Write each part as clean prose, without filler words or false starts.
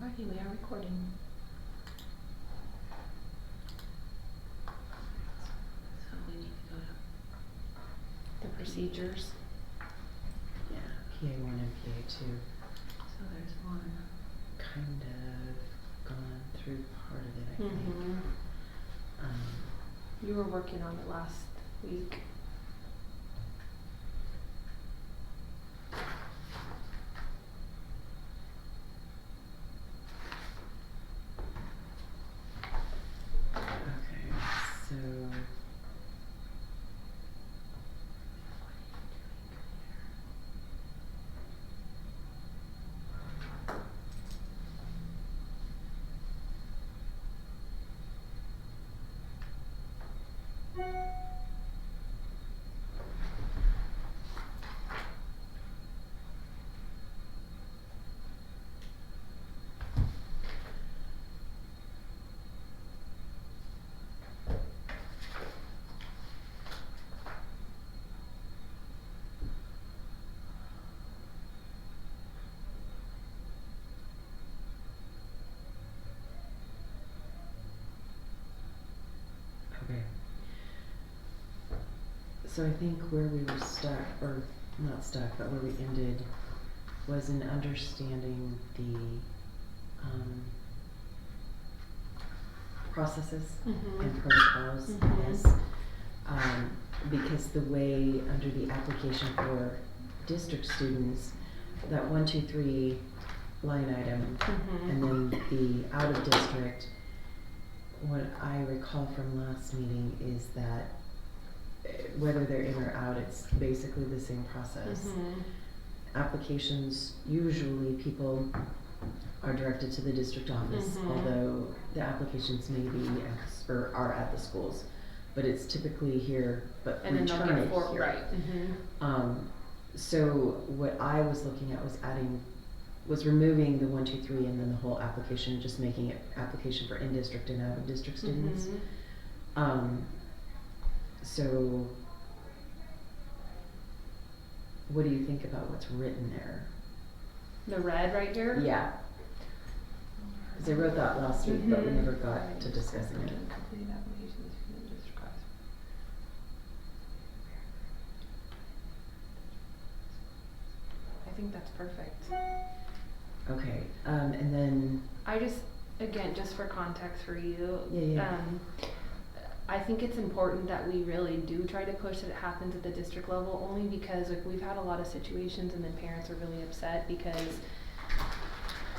Alrighty, we are recording. So we need to go to The procedures. yeah. PA1 and PA2 So there's one. kind of gone through part of it, I think. Mm-hmm. You were working on it last week. Okay, so okay. So I think where we were stuck, or not stuck, but where we ended was in understanding the processes Mhm. and protocols in Mhm. this. Because the way under the application for district students, that 1, 2, 3 line item, Mhm. and then the out of district, what I recall from last meeting is that whether they're in or out, it's basically the same process. Mhm. Applications, usually people are directed to the district office, Mhm. although the applications may be or are at the schools. But it's typically here, but And then they'll return get it four, here. right. Mm-hmm. So what I was looking at was removing the 1, 2, 3 and then the whole application, just making it application for in-district and out-of-district students. Mhm. So what do you think about what's written there? The red right here? Yeah. Cause I wrote that last week, but we Mhm. never got to discussing it. Complete applications for the district class. I think that's perfect. Okay, and then, I just, again, just for context for you, Yeah. I think it's important that we really do try to push that it happens at the district level, only because like we've had a lot of situations and then parents are really upset because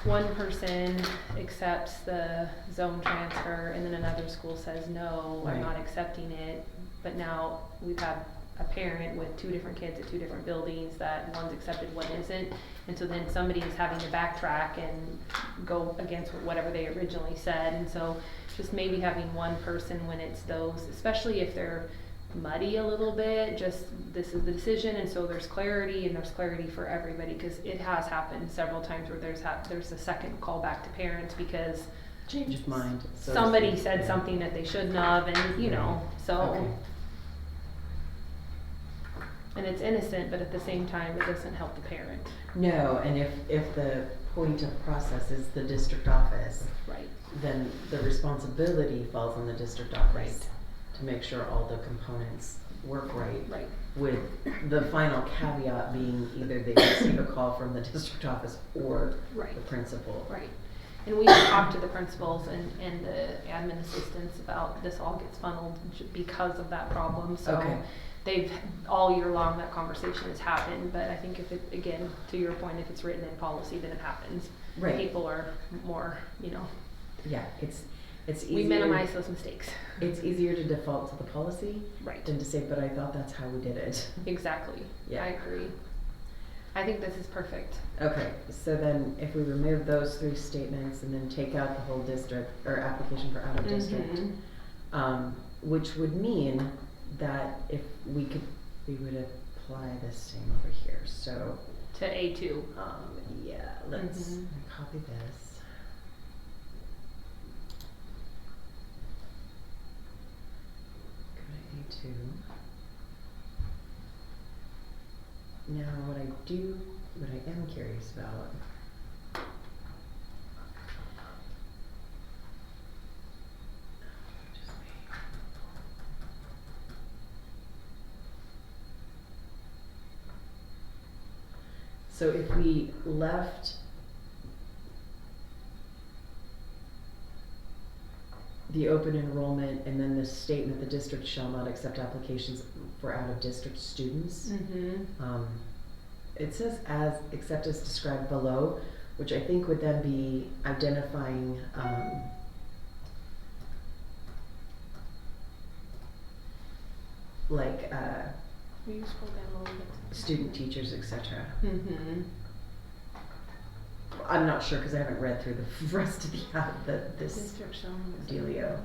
one person accepts the zone transfer and then another school says, no, I'm not Right. accepting it. But now we've had a parent with 2 different kids at 2 different buildings that one's accepted, one isn't. And so then somebody is having to backtrack and go against whatever they originally said. And so just maybe having one person when it's those, especially if they're muddy a little bit, just this is the decision, and so there's clarity, and there's clarity for everybody, because it has happened several times where there's a second call back to parents because change of mind. So to somebody speak. said Yeah. something that they shouldn't have, and you know, so. Okay. And it's innocent, but at the same time, it doesn't help the parent. No, and if the point of process is the district office, Right. then the responsibility falls on the district office Right. to make sure all the components work right. Right. With the final caveat being either they receive a call from the district office or Right. the principal. Right. And we've talked to the principals and the admin assistants about this all gets funneled because of that problem, so. Okay. They've, all year long, that conversation has happened, but I think if it, again, to your point, if it's written in policy, then it happens. Right. People are more, you know, Yeah, it's easier. we minimize those mistakes. It's easier to default to the policy Right. than to say, but I thought that's how we did it. Exactly. Yeah. I agree. I think this is perfect. Okay, so then if we remove those 3 statements and then take out the whole district or application for out of district, Mhm. Which would mean that if we would apply the same over here. So, To A2. yeah, let's Mhm. copy this. Go to A2. Now, what I am curious about So if we left the open enrollment and then the statement, the district shall not accept applications for out-of-district students. Mm-hmm. It says as, except as described below, which I think would then be identifying, like, Will you scroll down a little bit? student teachers, etc. Mm-hmm. I'm not sure, cause I haven't read through the rest of this District shall not dealio.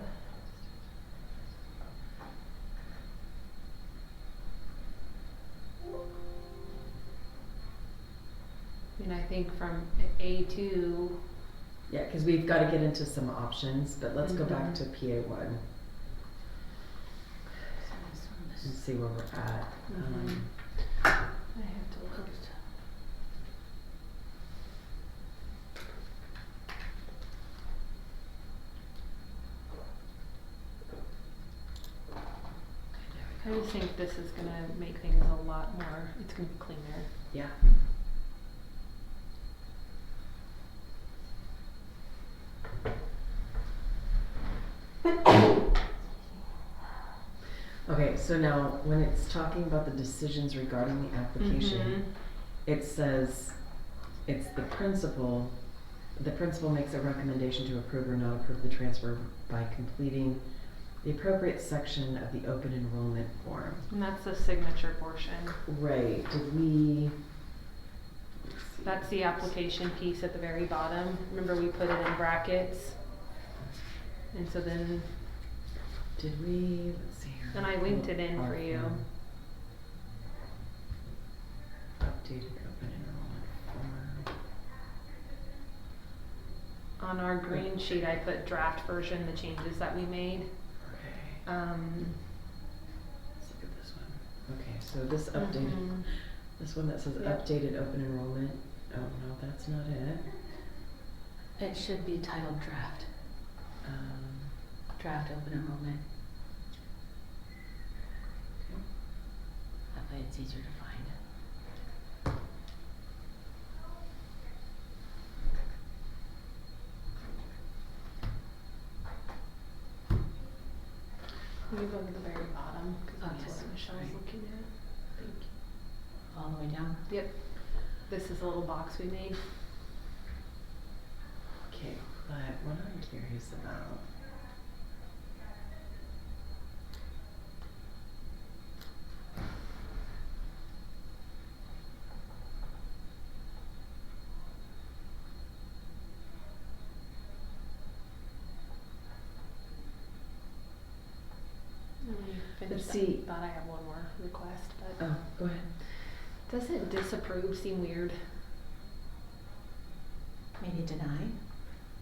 And I think from A2, Yeah, cause we've gotta get into some options, but let's go back Mhm. to PA1 and see where we're at. Mhm. I have to look. I just think this is gonna make things a lot more, it's gonna be cleaner. Yeah. Okay, so now when it's talking about the decisions regarding the application, it says it's the principal makes a recommendation to approve or not approve the transfer by completing the appropriate section of the open enrollment form. And that's the signature portion. Right, did we? Let's see. That's the application piece at the very bottom. Remember we put it in brackets? And so then, Did we, let's see here. and I linked it in Our for you. form. Updated open enrollment form. On our green sheet, I put draft version, the changes that we made. Okay, Um, let's look at this one. Okay, so this updated, mhm. this one that says Yep. updated open enrollment, oh no, that's not it. It should be titled draft, draft open enrollment. Okay. That way it's easier to find. Will you go to the very bottom? 'Cause Oh, that's yes, what Michelle's right. looking at. Thank you. All the way down. Yep. This is a little box we made. Okay, but what I'm curious about. Let me finish Let's that. see. Thought I had one more request, but Oh, go ahead. doesn't disapprove seem weird? Maybe deny.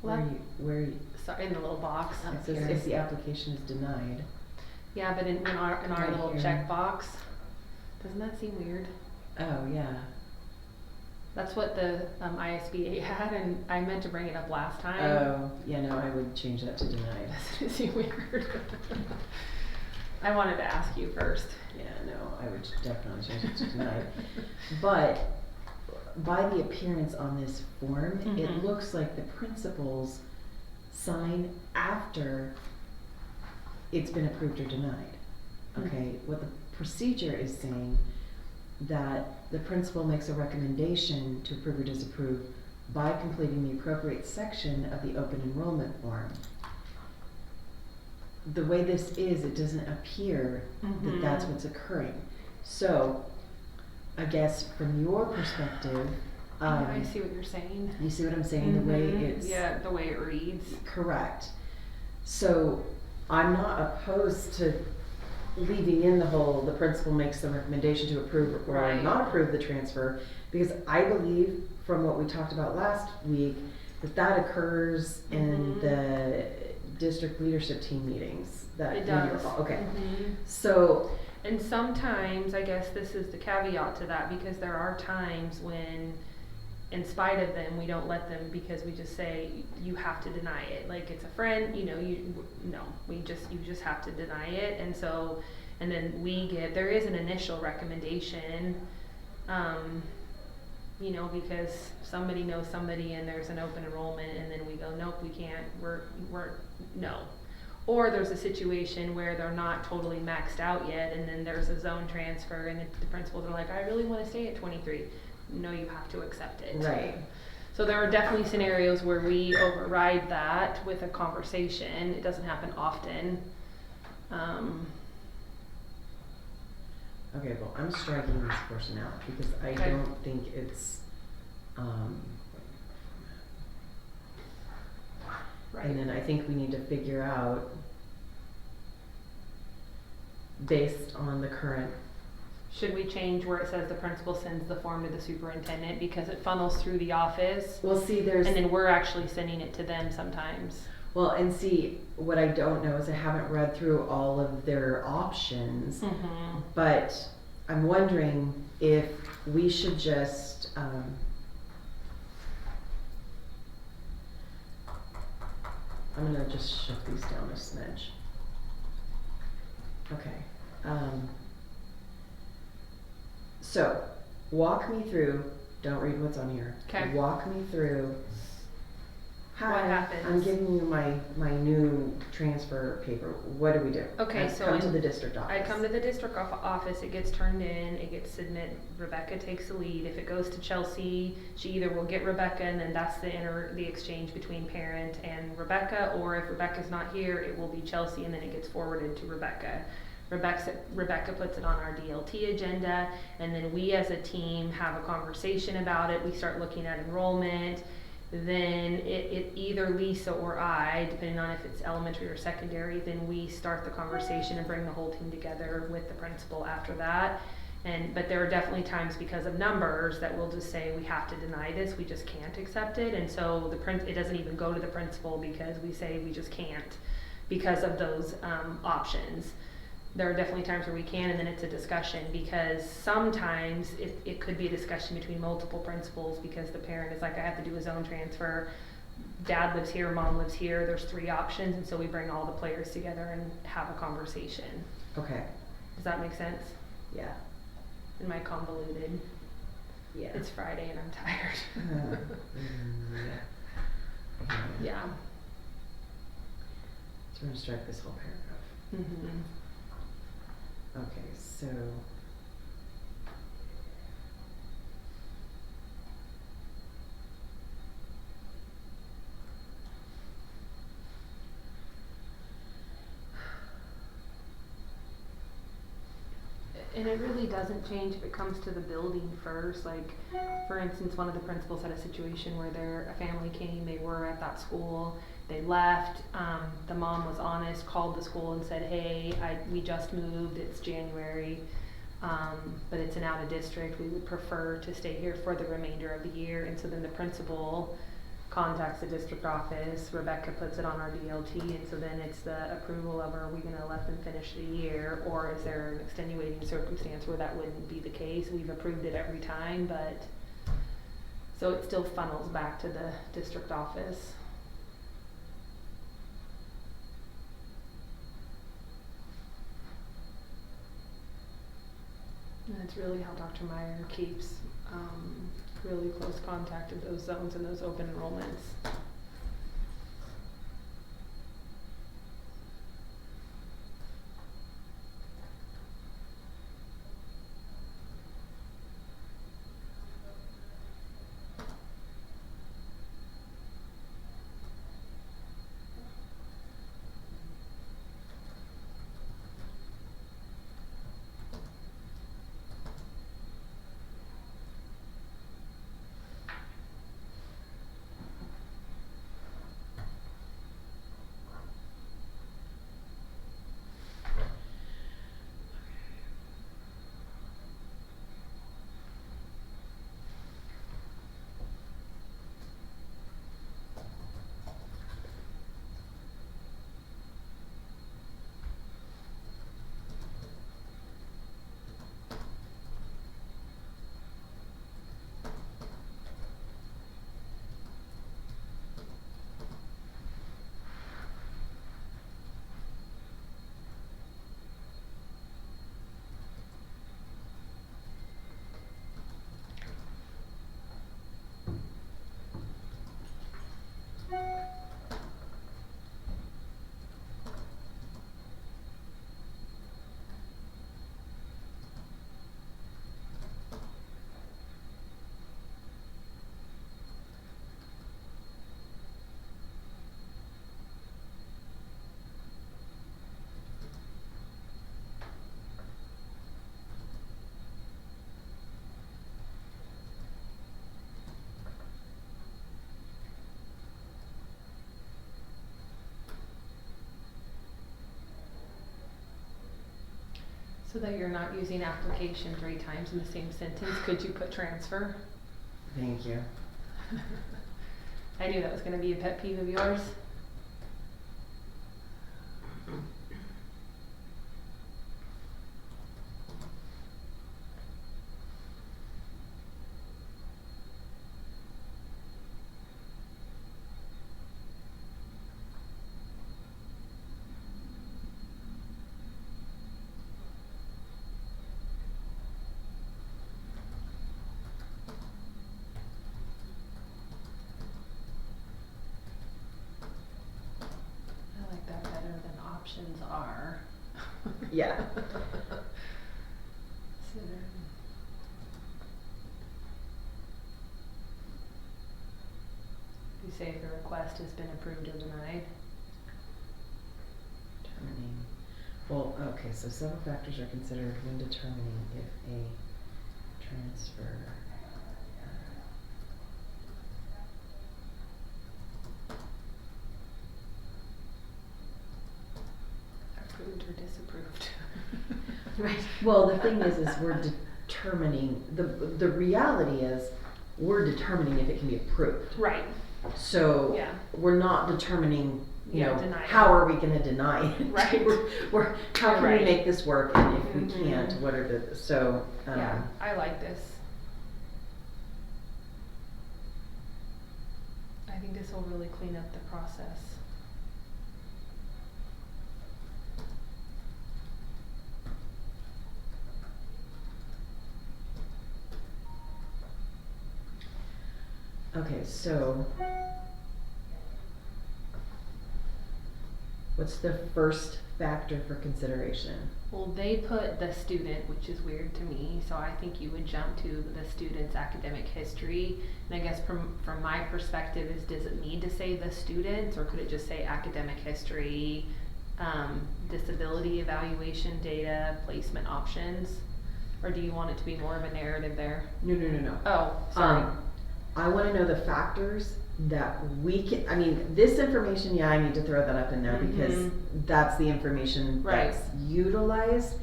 Well, Where you, sorry, in the little box. Up it says here. if the application is denied. Yeah, but in our Right little here. check box, doesn't that seem weird? Oh, yeah. That's what the ISBA had, and I meant to bring it up last time. Oh, yeah, no, I would change that to denied. Doesn't it seem weird? I wanted to ask you first. Yeah, no, I would definitely change it to denied. But by the appearance on this form, it Mhm. looks like the principals sign after it's been approved or denied. Okay, what the procedure is saying that the principal makes a recommendation to approve or disapprove by completing the appropriate section of the open enrollment form. The way this is, it doesn't appear that that's Mhm. what's occurring. So, I guess from your perspective, Yeah, I see what you're saying. you see what I'm saying, the way Mhm. it's Yeah, the way it reads. correct. So, I'm not opposed to leaving in the whole, the principal makes the recommendation to approve or Right. not approve the transfer, because I believe from what we talked about last week, that occurs in Mhm. the district leadership team meetings. That It when you're- does. Okay, Mhm. so, And sometimes, I guess this is the caveat to that, because there are times when, in spite of them, we don't let them, because we just say, you have to deny it. Like, it's a friend, you just have to deny it. And so, and then there is an initial recommendation, you know, because somebody knows somebody and there's an open enrollment and then we go, nope, we can't, no. Or there's a situation where they're not totally maxed out yet and then there's a zone transfer and the principals are like, I really wanna stay at 23. No, you have to accept it. Right. So there are definitely scenarios where we override that with a conversation. It doesn't happen often. Okay, well, I'm striking this portion out because I Okay. don't think it's, Right. and then I think we need to figure out, based on the current, Should we change where it says the principal sends the form to the superintendent because it funnels through the office? well, see, there's, And then we're actually sending it to them sometimes. well, and see, what I don't know is I haven't read through all of their options, Mm-hmm. but I'm wondering if we should just, I'm gonna just shift these down a smidge. Okay, so, walk me through, don't read what's on here. 'Kay. Walk me through. What Hi, happens? I'm giving you my new transfer paper, what do we do? Okay, I so come to in- the district office. I come to the district office, it gets turned in, it gets submitted, Rebecca takes the lead. If it goes to Chelsea, she either will get Rebecca and then that's the exchange between parent and Rebecca, or if Rebecca's not here, it will be Chelsea and then it gets forwarded to Rebecca. Rebecca puts it on our DLT agenda, and then we as a team have a conversation about it. We start looking at enrollment. Then it either Lisa or I, depending on if it's elementary or secondary, then we start the conversation and bring the whole team together with the principal after that. But there are definitely times because of numbers that we'll just say we have to deny this, we just can't accept it, and so it doesn't even go to the principal because we say we just can't because of those options. There are definitely times where we can, and then it's a discussion, because sometimes it could be a discussion between multiple principals because the parent is like, I have to do a zone transfer, dad lives here, mom lives here, there's 3 options, and so we bring all the players together and have a conversation. Okay, Does that make sense? yeah, Am I convoluted? yeah. It's Friday and I'm tired. Yeah. Yeah. So we're gonna strike this whole paragraph. Mm-hmm. Okay, so. And it really doesn't change if it comes to the building first. Like, for instance, one of the principals had a situation where a family came, they were at that school, they left, the mom was honest, called the school and said, hey, we just moved, it's January, but it's an out of district, we would prefer to stay here for the remainder of the year. And so then the principal contacts the district office, Rebecca puts it on our DLT, and so then it's the approval of, are we gonna let them finish the year, or is there an extenuating circumstance where that wouldn't be the case? We've approved it every time, but, so it still funnels back to the district office. And that's really how Dr. Meyer keeps, really close contact of those zones and those open enrollments. So that you're not using application 3 times in the same sentence, could you put transfer? Thank you. I knew that was gonna be a pet peeve of yours. I like that better than options are. Yeah. Consider. You say if the request has been approved or denied. Determining, well, okay, so several factors are considered when determining if a transfer. Approved or disapproved. Right. Well, the thing is we're determining, the reality is, we're determining if it can be approved. Right. So, Yeah. we're not determining, you Yeah, know, deny it. how are we gonna deny it? Right. We're, how You're can we right. make this work, and if we Mhm. can't, what are the, so, Yeah, I like this. I think this will really clean up the process. okay, so. What's the first factor for consideration? Well, they put the student, which is weird to me, so I think you would jump to the student's academic history. And I guess from my perspective is, does it need to say the student, or could it just say academic history, disability evaluation data, placement options? Or do you want it to be more of a narrative there? No. Oh, sorry. I wanna know the factors that we can, I mean, this information, yeah, I need to throw that up in there because Mhm. that's the information Right. that's utilized.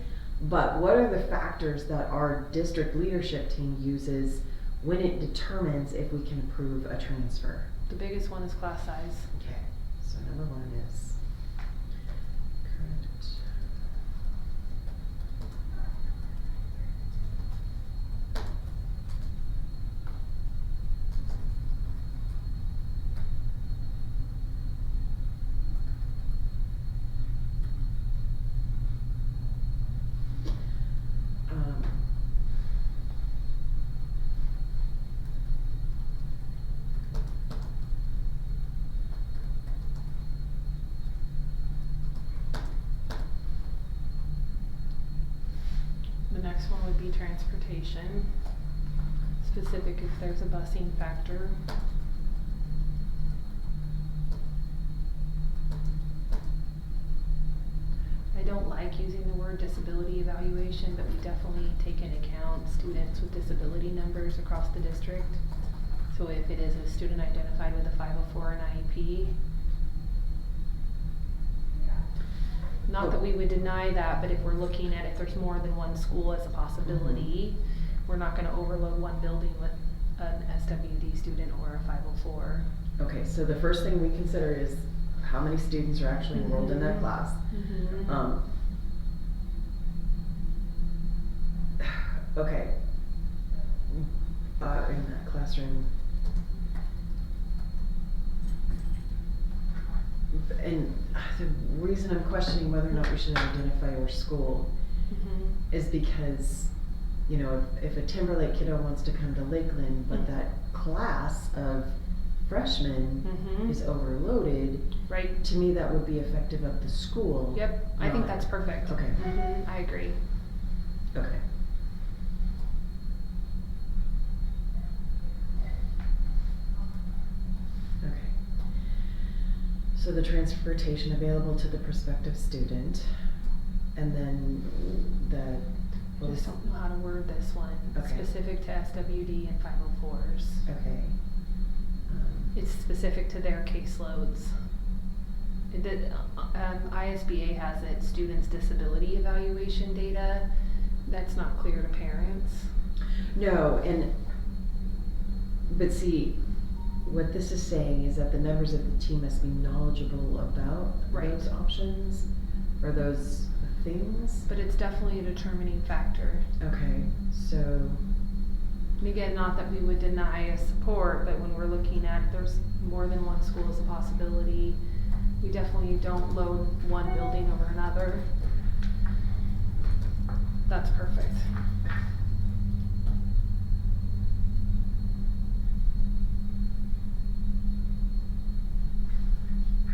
But what are the factors that our district leadership team uses when it determines if we can approve a transfer? The biggest one is class size. Okay, so number 1 is current. The next one would be transportation, specific if there's a busing factor. I don't like using the word disability evaluation, but we definitely take into account students with disability numbers across the district. So if it is a student identified with a 504 and IEP, not that we would deny that, but if we're looking at if there's more than one school as a possibility, we're not gonna overload one building with an SWD student or a 504. Okay, so the first thing we consider is how many students are actually enrolled in that Mhm. class. Mm-hmm. Okay. In that classroom. And the reason I'm questioning whether or not we should identify our school Mm-hmm. is because, you know, if a Timberlake kiddo wants to come to Lakeland, but that class of freshmen Mm-hmm. is overloaded, Right. to me that would be effective of the school. Yep, I think not- that's perfect. Okay. Mm-hmm. I agree. Okay. Okay. So the transportation available to the prospective student, and then the, I just don't know how to word this one. Okay. Specific to SWD and 504s. okay. It's specific to their caseloads. ISBA has its students' disability evaluation data, that's not clear to parents. No, but see, what this is saying is that the members of the team must be knowledgeable about Right. those options or those things. But it's definitely a determining factor. Okay, so, And again, not that we would deny a support, but when we're looking at there's more than one school as a possibility, we definitely don't load one building over another. That's perfect.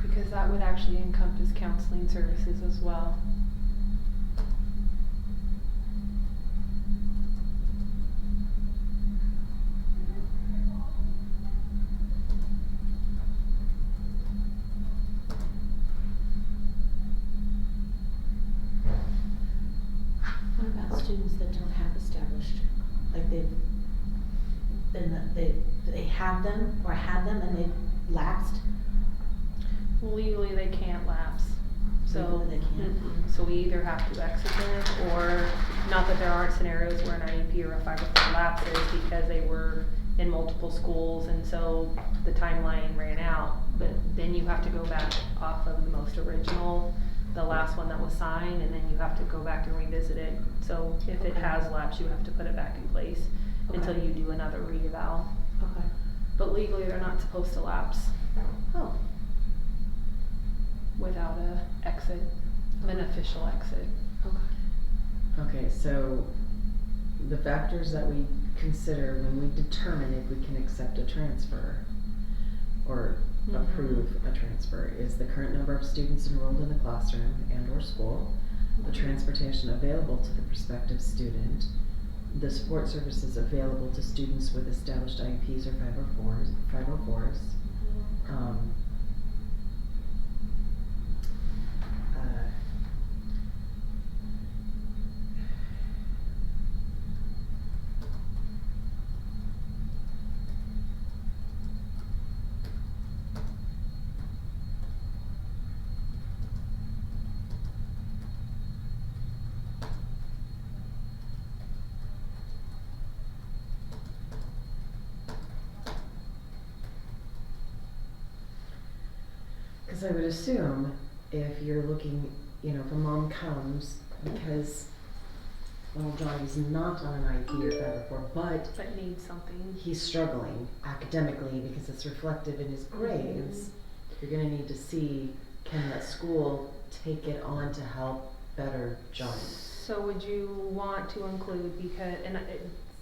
Because that would actually encompass counseling services as well. What about students that don't have established, like they have them or had them and they lapsed? Legally, they can't lapse. So, Legally, they can't. So we either have to exit them, or, not that there aren't scenarios where an IEP or a 504 lapses because they were in multiple schools and so the timeline ran out, but then you have to go back off of the most original, the last one that was signed, and then you have to go back and revisit it. So if it Okay. has lapsed, you have to put it back in place until Okay. you do another re-eval. Okay. But legally, they're not supposed to lapse Oh, without an official exit. okay. okay, so the factors that we consider when we determine if we can accept a transfer or Mhm. approve a transfer is the current number of students enrolled in the classroom and or school, the transportation available to the prospective student, the support services available to students with established IEPs or 504s, uh, Because I would assume if you're looking, if a mom comes because, well, Johnny's not on an IEP or 504, but But need something. he's struggling academically because it's reflective in his grades, you're gonna need to see, can that school take it on to help better Johnny? So would you want to include, because,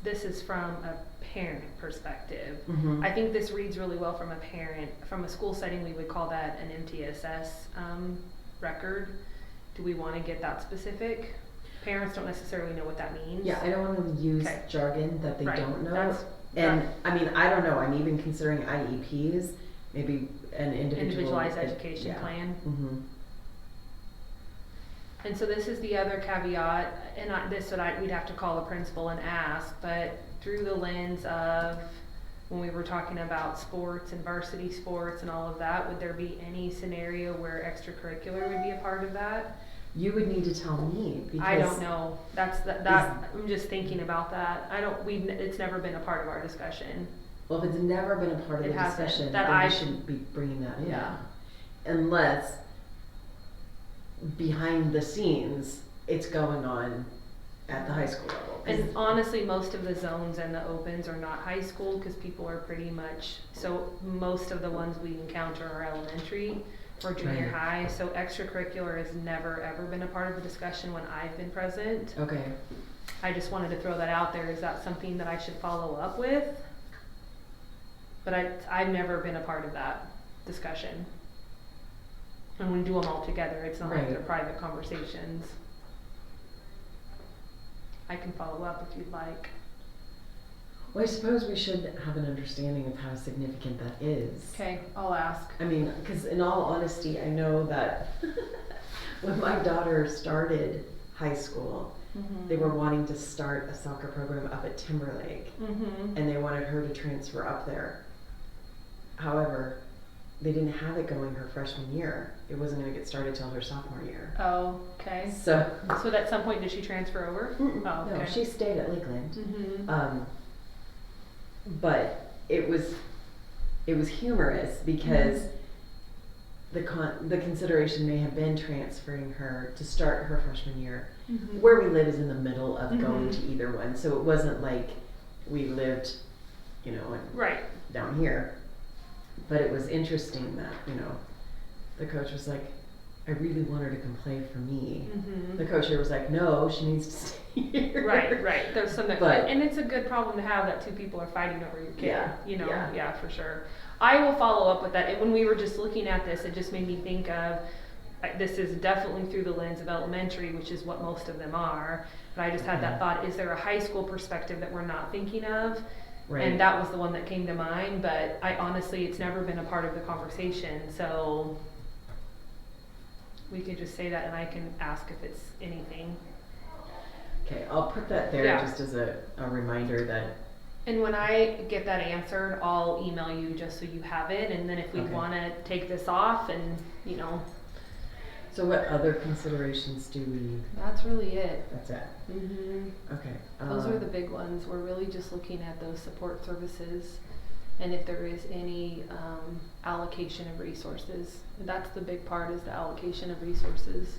this is from a parent perspective. Mm-hmm. I think this reads really well from a parent. From a school setting, we would call that an MTSS record. Do we want to get that specific? Parents don't necessarily know what that means. Yeah, I don't wanna use Okay. jargon that they Right, don't know. that's- And, that- I mean, I don't know, I'm even considering IEPs, maybe an Individualized education yeah. plan. Mm-hmm. And so this is the other caveat, and we'd have to call a principal and ask, but through the lens of when we were talking about sports and varsity sports and all of that, would there be any scenario where extracurricular would be a part of that? You would need to tell me because. I don't know. I'm just thinking about that. It's never been a part of our discussion. Well, if it's never been a part of It the hasn't. discussion, That then I- we shouldn't be bringing that in. Yeah. Unless behind the scenes, it's going on at the high school level. 'Cause- And honestly, most of the zones and the opens are not high school, cause people are pretty much, so most of the ones we encounter are elementary or junior Right. high, so extracurricular has never ever been a part of the discussion when I've been present. Okay, I just wanted to throw that out there, is that something that I should follow up with? But I've never been a part of that discussion. And we do them all together, it's not like Right. they're private conversations. I can follow up if you'd like. well, I suppose we should have an understanding of how significant that is. Okay, I'll ask. I mean, because in all honesty, I know that when my daughter started high school, they were wanting to start a soccer program up at Timberlake, Mm-hmm. and they wanted her to transfer up there. However, they didn't have it going her freshman year. It wasn't gonna get started till her sophomore year. Oh, okay. So. So at some point, did she transfer over? Oh, okay. No, she stayed at Lakeland. Mm-hmm. But it was humorous because the consideration may have been transferring her to start her freshman year. Mm-hmm. Where we live is in the middle of going Mhm. to either one, so it wasn't like we lived, Right. down here. But it was interesting that, the coach was like, I really want her to come play for me. Mm-hmm. The coach here was like, no, she needs to stay here. Right. There's some that, But- and it's a good problem to have that two people are fighting over your kid. Yeah, Yeah. yeah. For sure. I will follow up with that. And when we were just looking at this, it just made me think of, this is definitely through the lens of elementary, which is what most of them are. But I just had that thought, is there a high school perspective that we're not thinking of? Right. And that was the one that came to mind, but I honestly, it's never been a part of the conversation, so we could just say that and I can ask if it's anything. Okay, I'll put that there Yeah. just as a reminder that. And when I get that answered, I'll email you just so you have it, and then if we Okay. wanna take this off and, So what other considerations do we? that's really it. That's it. Mm-hmm. Okay. Those are the big ones. We're really just looking at those support services and if there is any allocation of resources. That's the big part, is the allocation of resources.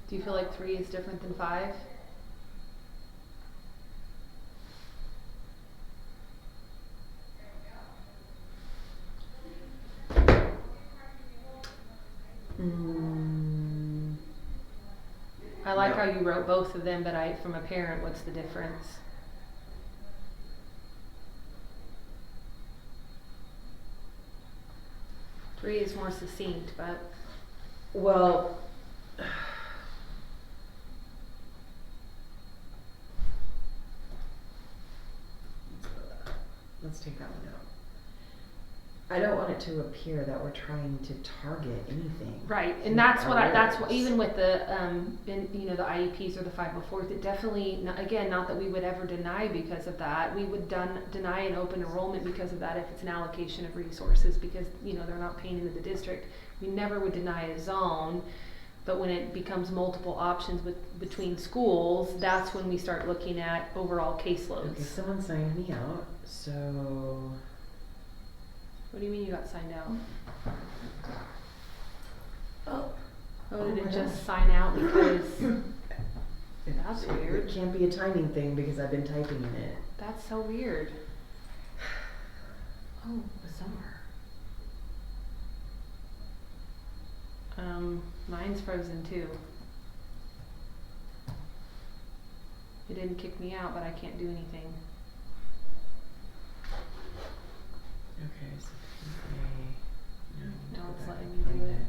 Do you feel like 3 is different than 5? I like No. how you wrote both of them, but from a parent, what's the difference? Three is more succinct, but Well, let's take that one out. I don't want it to appear that we're trying to target anything. right, in and that's our what words. even with the the IEPs or the 504s, it definitely, again, not that we would ever deny because of that. We would deny an open enrollment because of that if it's an allocation of resources, because they're not paying into the district. We never would deny a zone, but when it becomes multiple options between schools, that's when we start looking at overall caseloads. Okay, someone signed me out, so. What do you mean you got signed out? Oh. Oh, did my it just gosh. sign out because That's It weird. can't be a timing thing because I've been typing in it. that's so weird. Oh, bizarre. Mine's frozen too. It didn't kick me out, but I can't do anything. Okay, so PA. No, go it's back letting and me do find it.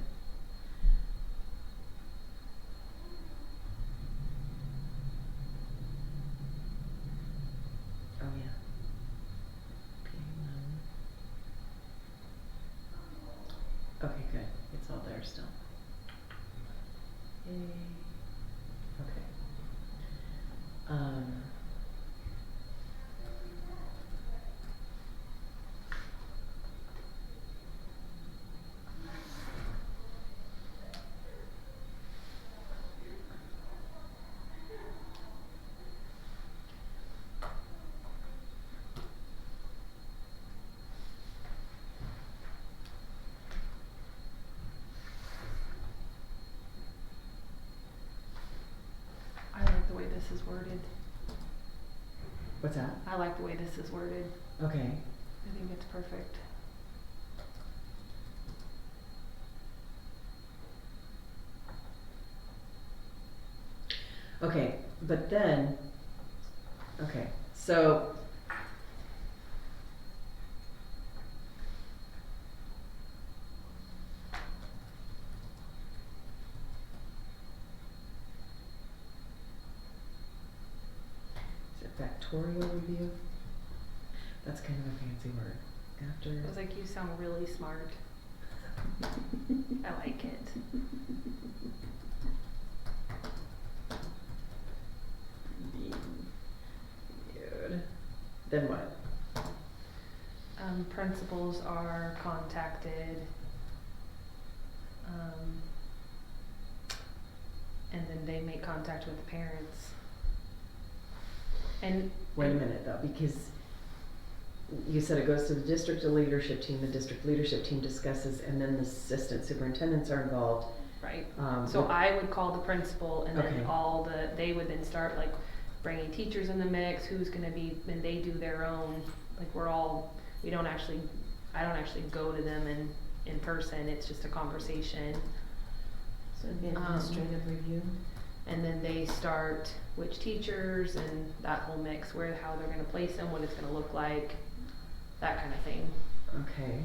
Oh yeah. PA1. Okay, good. It's all there still. Yay. Okay. I like the way this is worded. What's that? I like the way this is worded. Okay. I think it's perfect. Okay, but then, okay, so. Is it factorial review? That's kind of a fancy word. after. I was like, you sound really smart. I like it. Dude. Then what? Principals are contacted. And then they make contact with the parents. And Wait a minute though, because you said it goes to the district leadership team, the district leadership team discusses, and then the assistant superintendents are involved. Right, so with- I would call the principal and then Okay. they would then start like bringing teachers in the mix, who's gonna be, and they do their own, like I don't actually go to them in person, it's just a conversation. So it'd be an administrative review. And then they start which teachers and that whole mix, how they're gonna place them, what it's gonna look like, that kind of thing. Okay.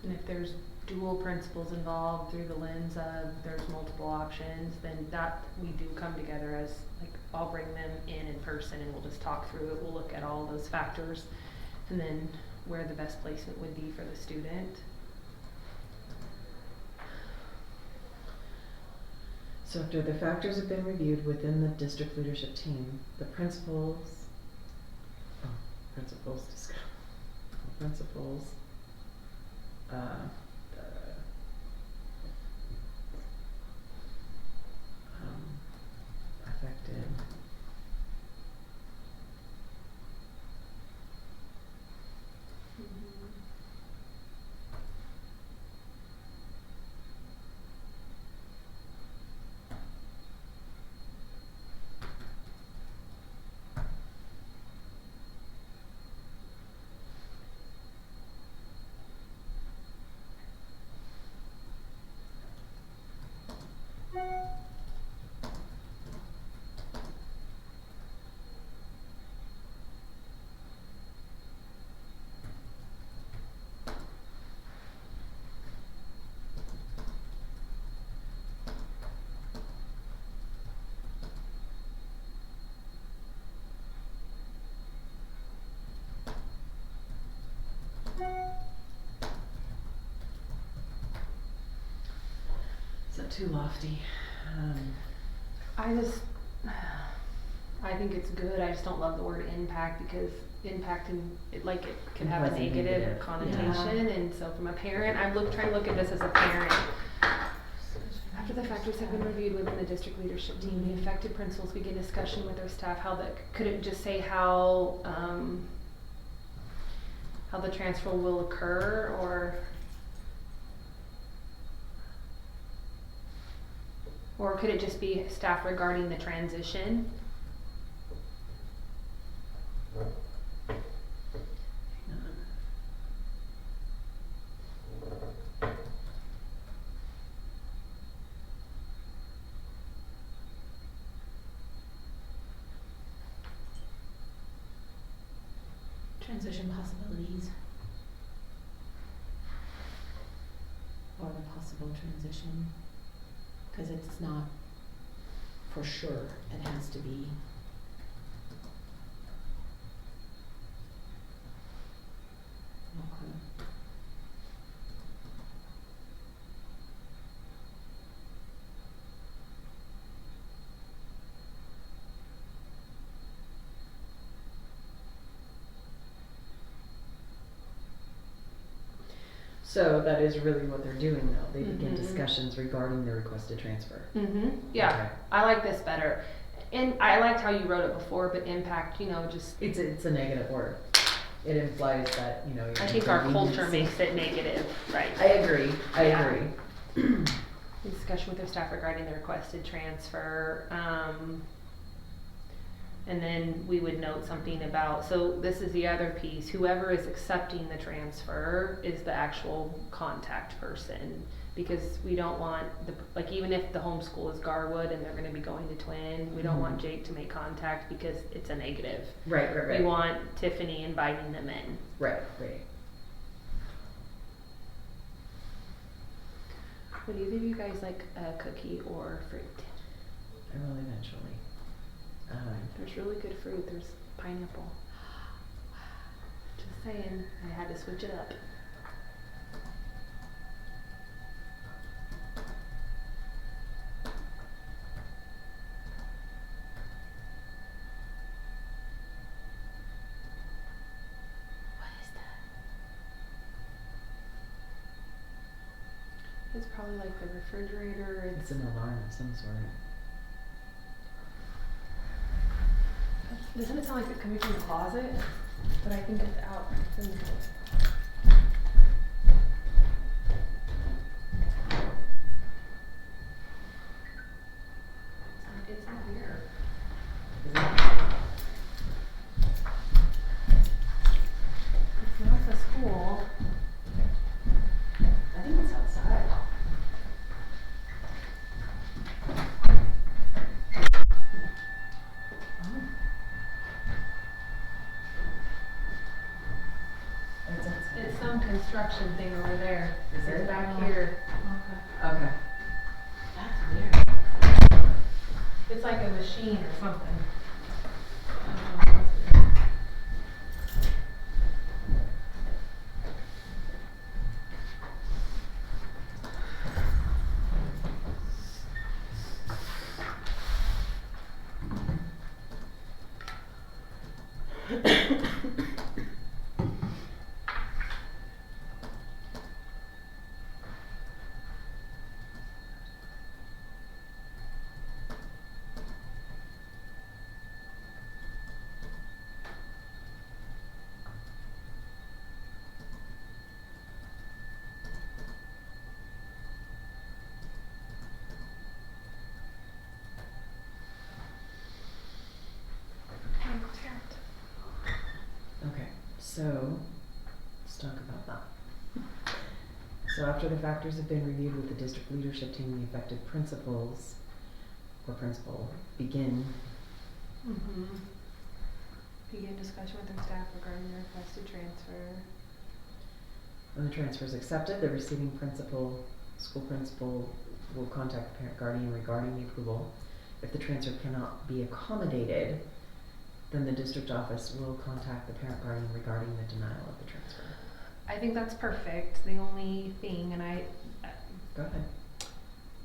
And if there's dual principals involved through the lens of there's multiple options, then that we do come together as, like, I'll bring them in person and we'll just talk through it, we'll look at all those factors and then where the best placement would be for the student. So after the factors have been reviewed within the district leadership team, the principals affected Is that too lofty? I think it's good, I just don't love the word impact because impact it can have a Implies a negative negative. connotation, and so from a parent, trying to look at this as a parent. After the factors have been reviewed within the district leadership team, the affected principals begin discussion with their staff, could it just say how the transfer will occur, or could it just be staff regarding the transition? Transition possibilities. Or the possible transition. Cause it's not for sure, it has to be. Okay. So that is really what they're doing though, they begin Mhm. discussions regarding the requested transfer. Yeah, Okay. I like this better. And I liked how you wrote it before, but impact, just, It's a negative word. It implies that, you're. I think our culture inconveniencing- makes it negative, right? I agree. Yeah. Discussion with their staff regarding the requested transfer, and then we would note something about, so this is the other piece, whoever is accepting the transfer is the actual contact person. Because we don't want even if the homeschool is Garwood and they're gonna be going to Twin, we don't want Jake to make contact because it's a negative. Right. We want Tiffany inviting them in. Right. Would either of you guys like a cookie or fruit? I will eventually. There's really good fruit. There's pineapple. Just saying, I had to switch it up. What is that? It's probably like the refrigerator. It's an alarm of some sort. Doesn't it sound like it's coming from the closet? But I think it's out. It's not here. Is it? It's not the school. I think it's outside. Oh. It's outside. It's some construction thing over there. Is It's it? back Oh. here. Okay. Okay. That's weird. It's like a machine or something. Okay, so let's talk about that. So after the factors have been reviewed with the district leadership team, the affected principals or principal begin. Mm-hmm. Begin discussion with their staff regarding their request to transfer. When the transfer is accepted, the receiving principal, school principal will contact the parent guardian regarding the approval. If the transfer cannot be accommodated, then the district office will contact the parent guardian regarding the denial of the transfer. I think that's perfect. The only thing, and Go ahead.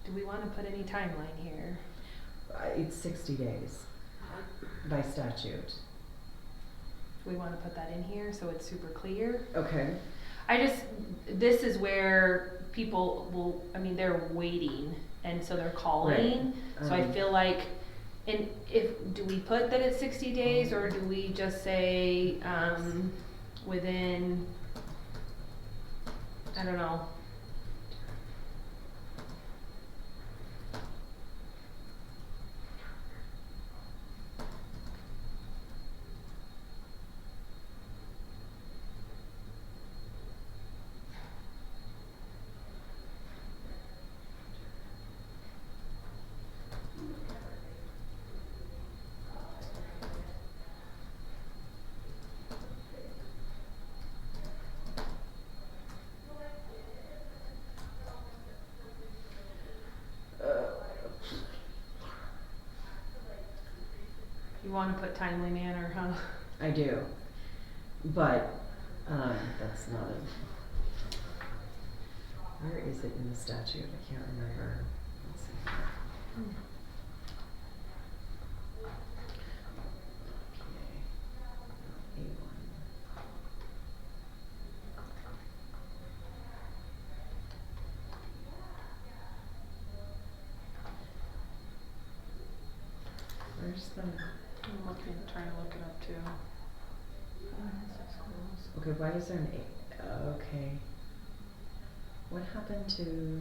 do we want to put any timeline here? It's 60 days by statute. Do we want to put that in here so it's super clear? Okay. This is where people will, I mean, they're waiting, and so they're calling. Right. So I feel like, and do we put that it's 60 days, or do we just say, within, I don't know. You want to put timely manner, huh? I do, but that's not a. Where is it in the statute? I can't remember. Let's see. Okay. A1. Where's the? I'm trying to look it up too. Okay, why is there an A? Okay. What happened to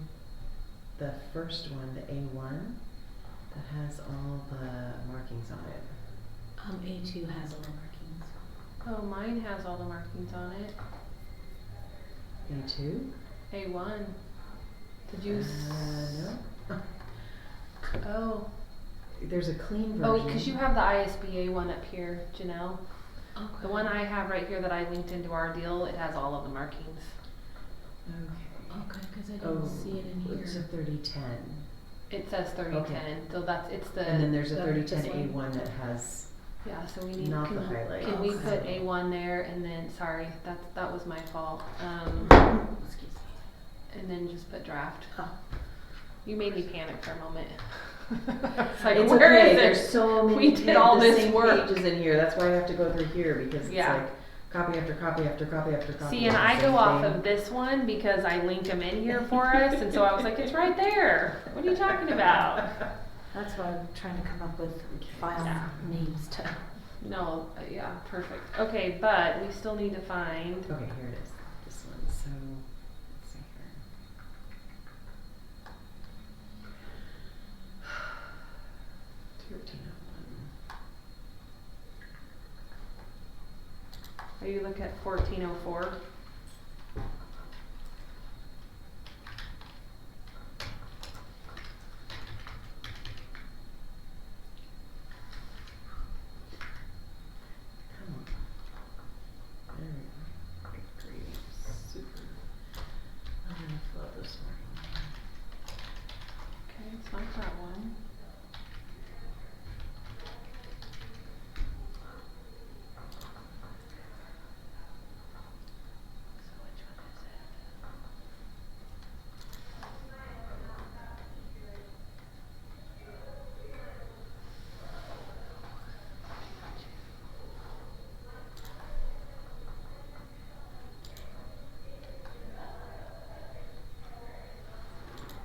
the first one, the A1, that has all the markings on it? A2 has all the markings. Oh, mine has all the markings on it. A2? A1. Did you? No. Oh. There's a clean version. Oh, because you have the ISBA one up here, Janelle. Okay. The one I have right here that I linked into our deal, it has all of the markings. Okay. Okay, because I didn't see it in here. It's a 3010. It says 3010, so it's the. And then there's a the- 3010 this one? A1 that has Yeah, so we need, not the can highlight. we Okay. put A1 there and then, sorry, that was my fault. Excuse me. And then just put draft. Oh. You made me panic for a moment. It's like, It's where okay, is there's it? so many We did all the this same work. pages in here, that's why I have to go through here, because it's Yeah. like copy after copy after copy after copy. See, and of the I same go off thing. of this one because I link them in here for us, and so I was like, it's right there. What are you talking about? That's why I'm trying to come up with file Yeah. names to. No, yeah, perfect. Okay, but we still need to find. Okay, here it is, this one, so, let's see here. Are you looking at 1404? Come on. There we go. Great, super. I'm gonna flow this morning. Okay, it's not that one. So which one is it?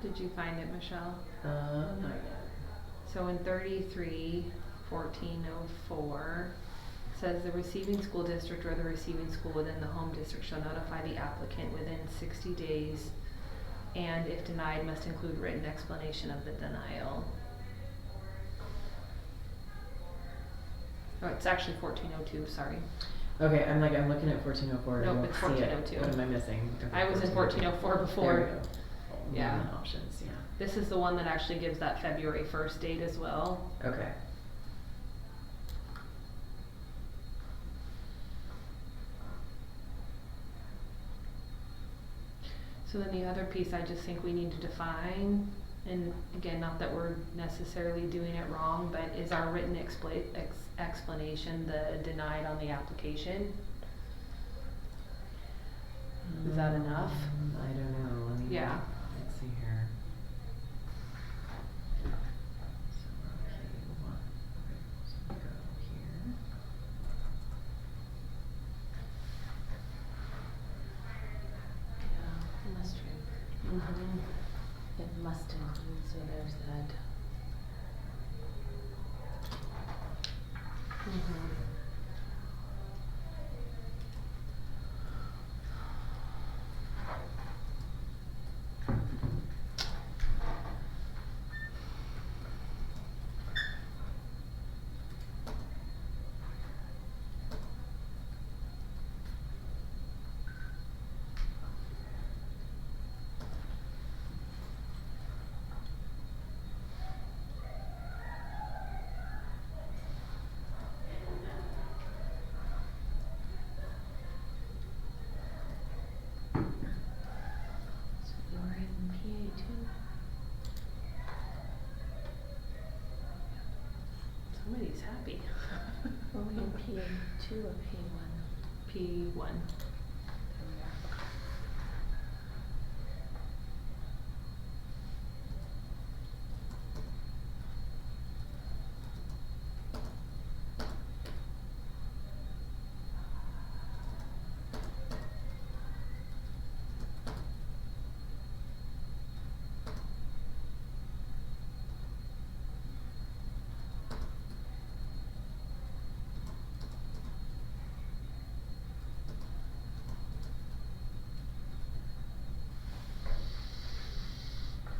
Did you find it, Michelle? Not yet. So in 33-1404, says the receiving school district or the receiving school within the home district shall notify the applicant within 60 days, and if denied, must include written explanation of the denial. Oh, it's actually 1402, sorry. Okay, I'm looking at 1404. I Nope, don't it's see it. 1402. What am I missing? Okay, I was in 1404 before. There we go. Yeah. Enrollment options, yeah. This is the one that actually gives that February 1st date as well. Okay. So then the other piece I just think we need to define, and again, not that we're necessarily doing it wrong, but is our written explanation the denied on the application? Is that enough? I don't know, let me, Yeah. let's see here. So we're okay, one, okay, so we go here. Yeah, must it must include, so there's that. So you're in PA two? Somebody's happy. Were we in PA two or PA one? P1. There we are.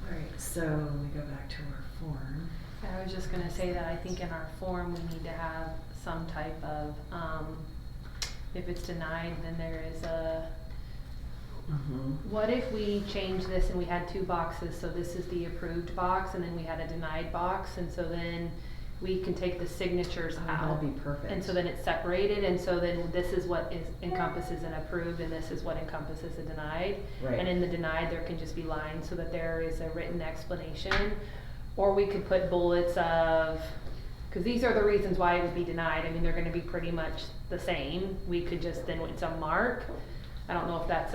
Alright, so let me go back to our form. I was just gonna say that I think in our form, we need to have some type of, if it's denied, then there is a, what if we change this and we had two boxes, so this is the approved box, and then we had a denied box, and so then we can take the signatures Oh, out. that'd be perfect. And so then it's separated, and so then this is what is encompasses an approved, and this is what encompasses a denied. Right. And in the denied, there can just be lines so that there is a written explanation. Or we could put bullets of, cause these are the reasons why it would be denied, I mean, they're gonna be pretty much the same. We could just then with some mark, I don't know if that's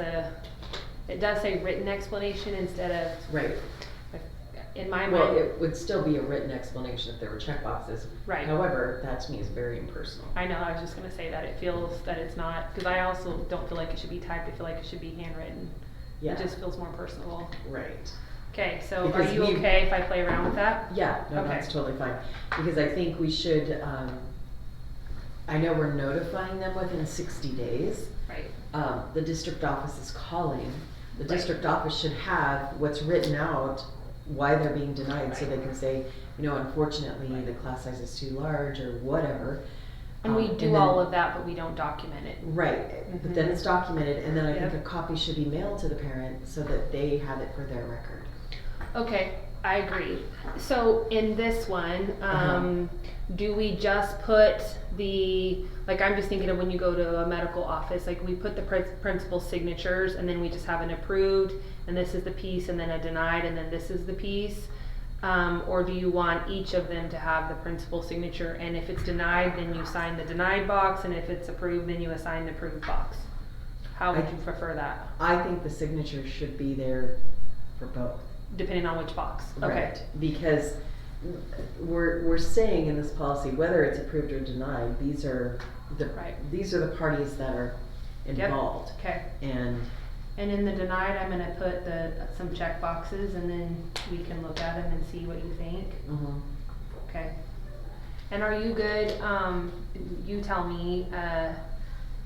it does say written explanation instead of, Right. in my Well, mind, it would still be a written explanation if there were checkboxes. right. However, that to me is very impersonal. I know, I was just gonna say that, it feels that it's not, cause I also don't feel like it should be typed, I feel like it should be handwritten. Yeah. It just feels more personable. Right. Okay, so are Because you we- okay if I play around with that? Yeah, no, Okay. that's totally fine, because I think we should, I know we're notifying them within 60 days. Right, The district office is calling. The Right. district office should have what's written out, why they're being denied, so they can say, you know, unfortunately, the class size is too large, or whatever. and we do then- all of that, but we don't document it. Right, but then Mhm. it's documented, and then I think Yep. a copy should be mailed to the parent so that they have it for their record. Okay, I agree. So in this one, do we just put like I'm just thinking of when you go to a medical office, like we put the principal signatures and then we just have an approved, and this is the piece, and then a denied, and then this is the piece? Or do you want each of them to have the principal signature, and if it's denied, then you sign the denied box, and if it's approved, then you assign the approved box? How would you prefer that, I think the signature should be there for both. depending on which box? Okay. Right, because we're saying in this policy, whether it's approved or denied, these are Right. the parties that are involved. Okay. And, And in the denied, I'm gonna put some check boxes, and then we can look at them and see what you think. mhm. Okay. And are you good, you tell me,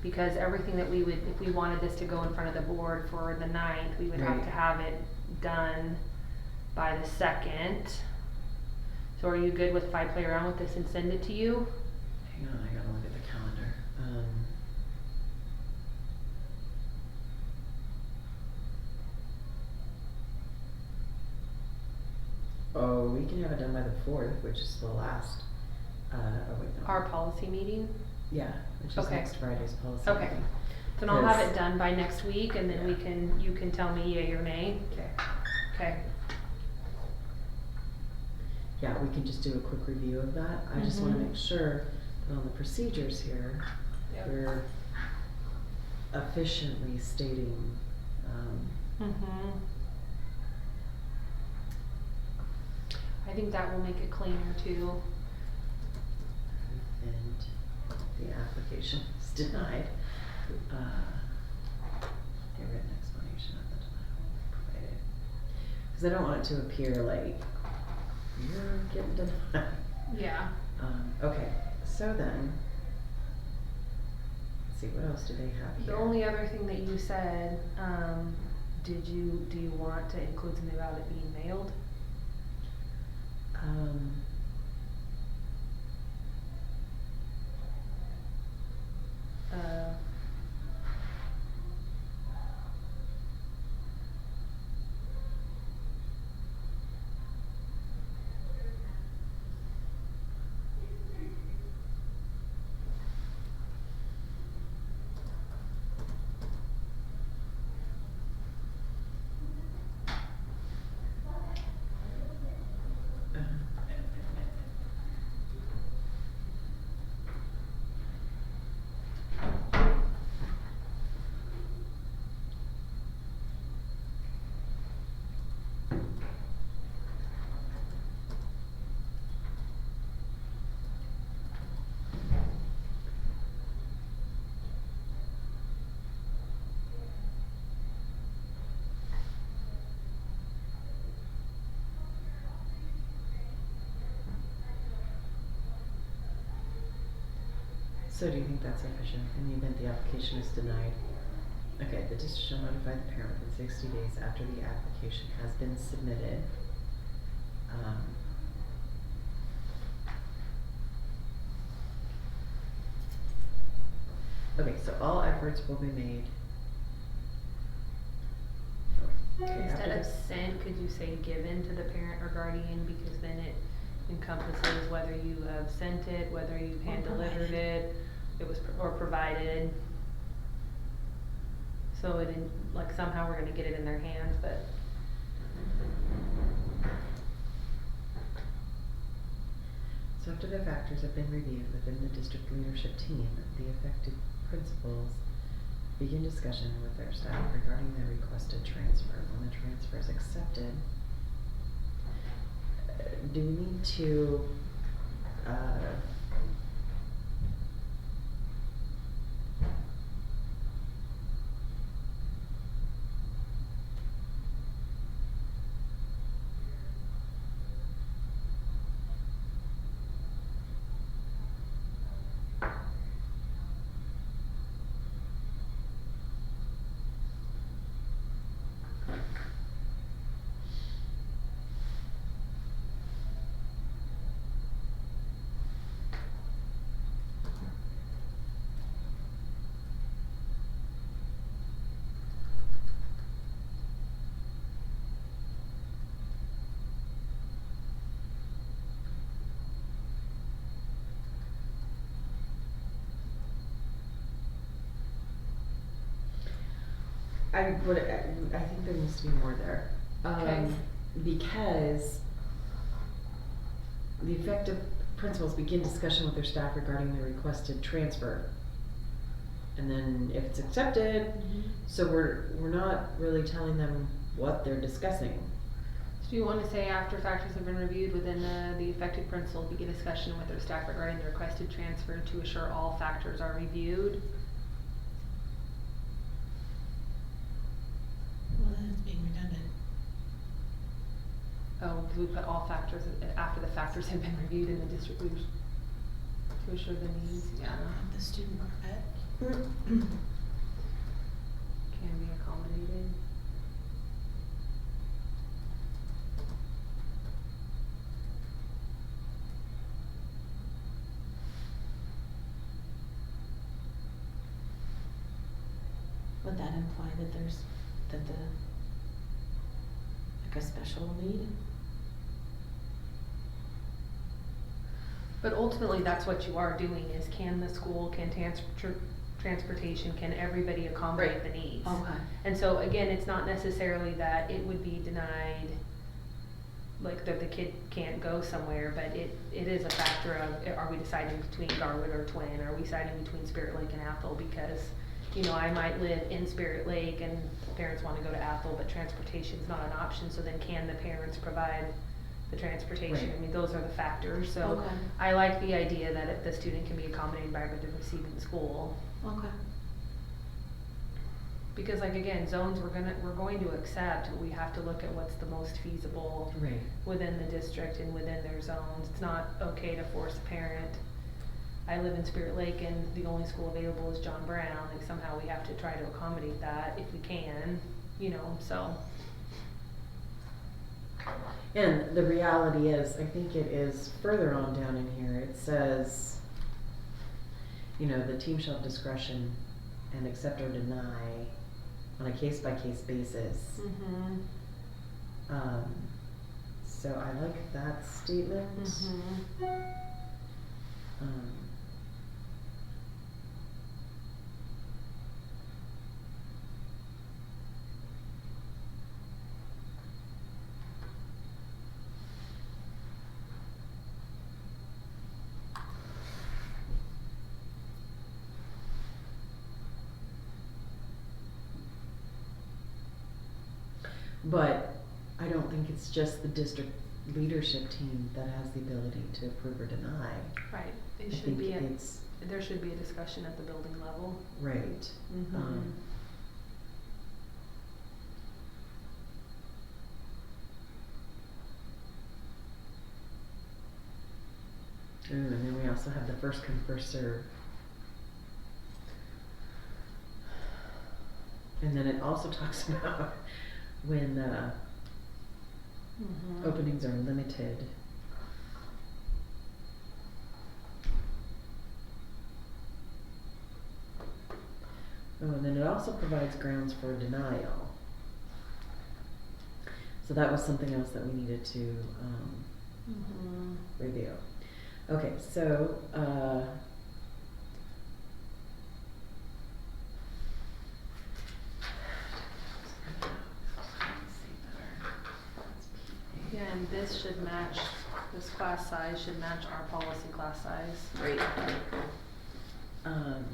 because everything that we would, if we wanted this to go in front of the board for the 9th, we would have Right. to have it done by the 2nd. So are you good with if I play around with this and send it to you? Hang on, I gotta look at the calendar. Oh, we can have it done by the 4th, which is the last, oh wait, no. Our policy meeting? Yeah, which is Okay. next Friday's policy Okay. meeting. Then I'll have Yes. it done by next week, and then Yeah. you can tell me yea or nay. Okay. Okay. Yeah, we can just do a quick review of that. I just wanna Mhm. make sure that on the procedures here, Yep. we're efficiently stating, Mm-hmm. I think that will make it cleaner too. and the application is denied. A written explanation of the denial will be provided. Cause I don't want it to appear like you're getting denied. Yeah. Okay, so then, let's see, what else do they have here? The only other thing that you said, do you want to include something about it being mailed? Uh, So do you think that's sufficient in the event the application is denied? Okay, the district shall notify the parent within 60 days after the application has been submitted. Okay, so all efforts will be made. Okay, Instead after of the- sent, could you say given to the parent or guardian, because then encompasses whether you have sent it, whether you Or hand delivered provided. it, or provided. So like somehow we're gonna get it in their hands, but. So after the factors have been reviewed within the district leadership team, the affected principals begin discussion with their staff regarding the requested transfer. When the transfer is accepted, do we need to, I think there needs to be more there. Okay. Because the effective principals begin discussion with their staff regarding the requested transfer. And then if it's accepted, so we're not really telling them what they're discussing. So do you wanna say after factors have been reviewed within the affected principal, begin discussion with their staff regarding the requested transfer to assure all factors are reviewed? Well, then it's being redundant. Oh, cause we put all factors after the factors have been reviewed in the district leaders to assure the needs, yeah, Of the student or pet. can be accommodated. Would that imply that like a special need? But ultimately, that's what you are doing is can the school, can transportation, can everybody accommodate the needs? Okay. And so again, it's not necessarily that it would be denied, like that the kid can't go somewhere, but it is a factor of, are we deciding between Garwood or Twin? Are we deciding between Spirit Lake and Athol? Because, you know, I might live in Spirit Lake and parents wanna go to Athol, but transportation's not an option, so then can the parents provide the transportation? Right. I mean, those are the factors, so Okay. I like the idea that if the student can be accommodated by the receiving school. Okay. Because like again, zones we're going to accept, we have to look at what's the most feasible Right. within the district and within their zones. It's not okay to force a parent. I live in Spirit Lake and the only school available is John Brown, like somehow we have to try to accommodate that if we can, you know, so. And the reality is, I think it is further on down in here, it says, you know, the team shall have discretion and accept or deny on a case-by-case basis. Mm-hmm. So I like that statement. Mm-hmm. Um, But I don't think it's just the district leadership team that has the ability to approve or deny. Right, I it should think be, it's there should be a discussion at the building level. right. Mm-hmm. Ooh, and then we also have the first come, first serve. And then it also talks about when Mm-hmm. openings are limited. Oh, and then it also provides grounds for denial. So that was something else that we needed to Mhm. review. Okay, so, Yeah, and this should match, this class size should match our policy class size. Right. Um.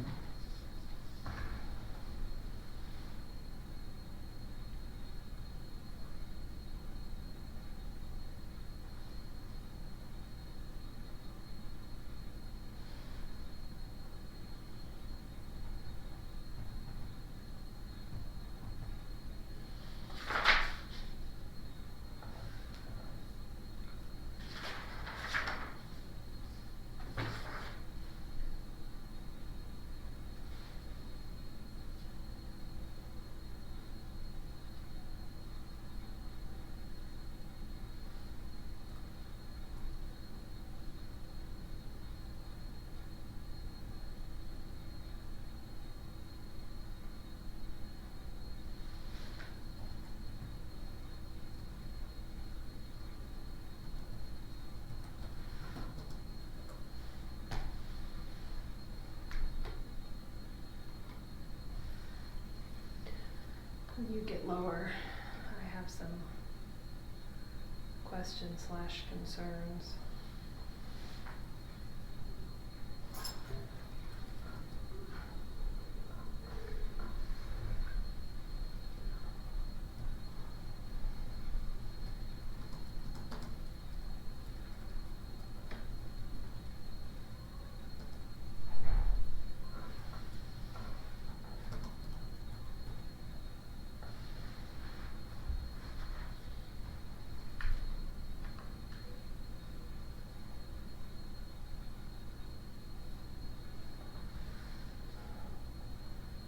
When you get lower, I have some questions slash concerns.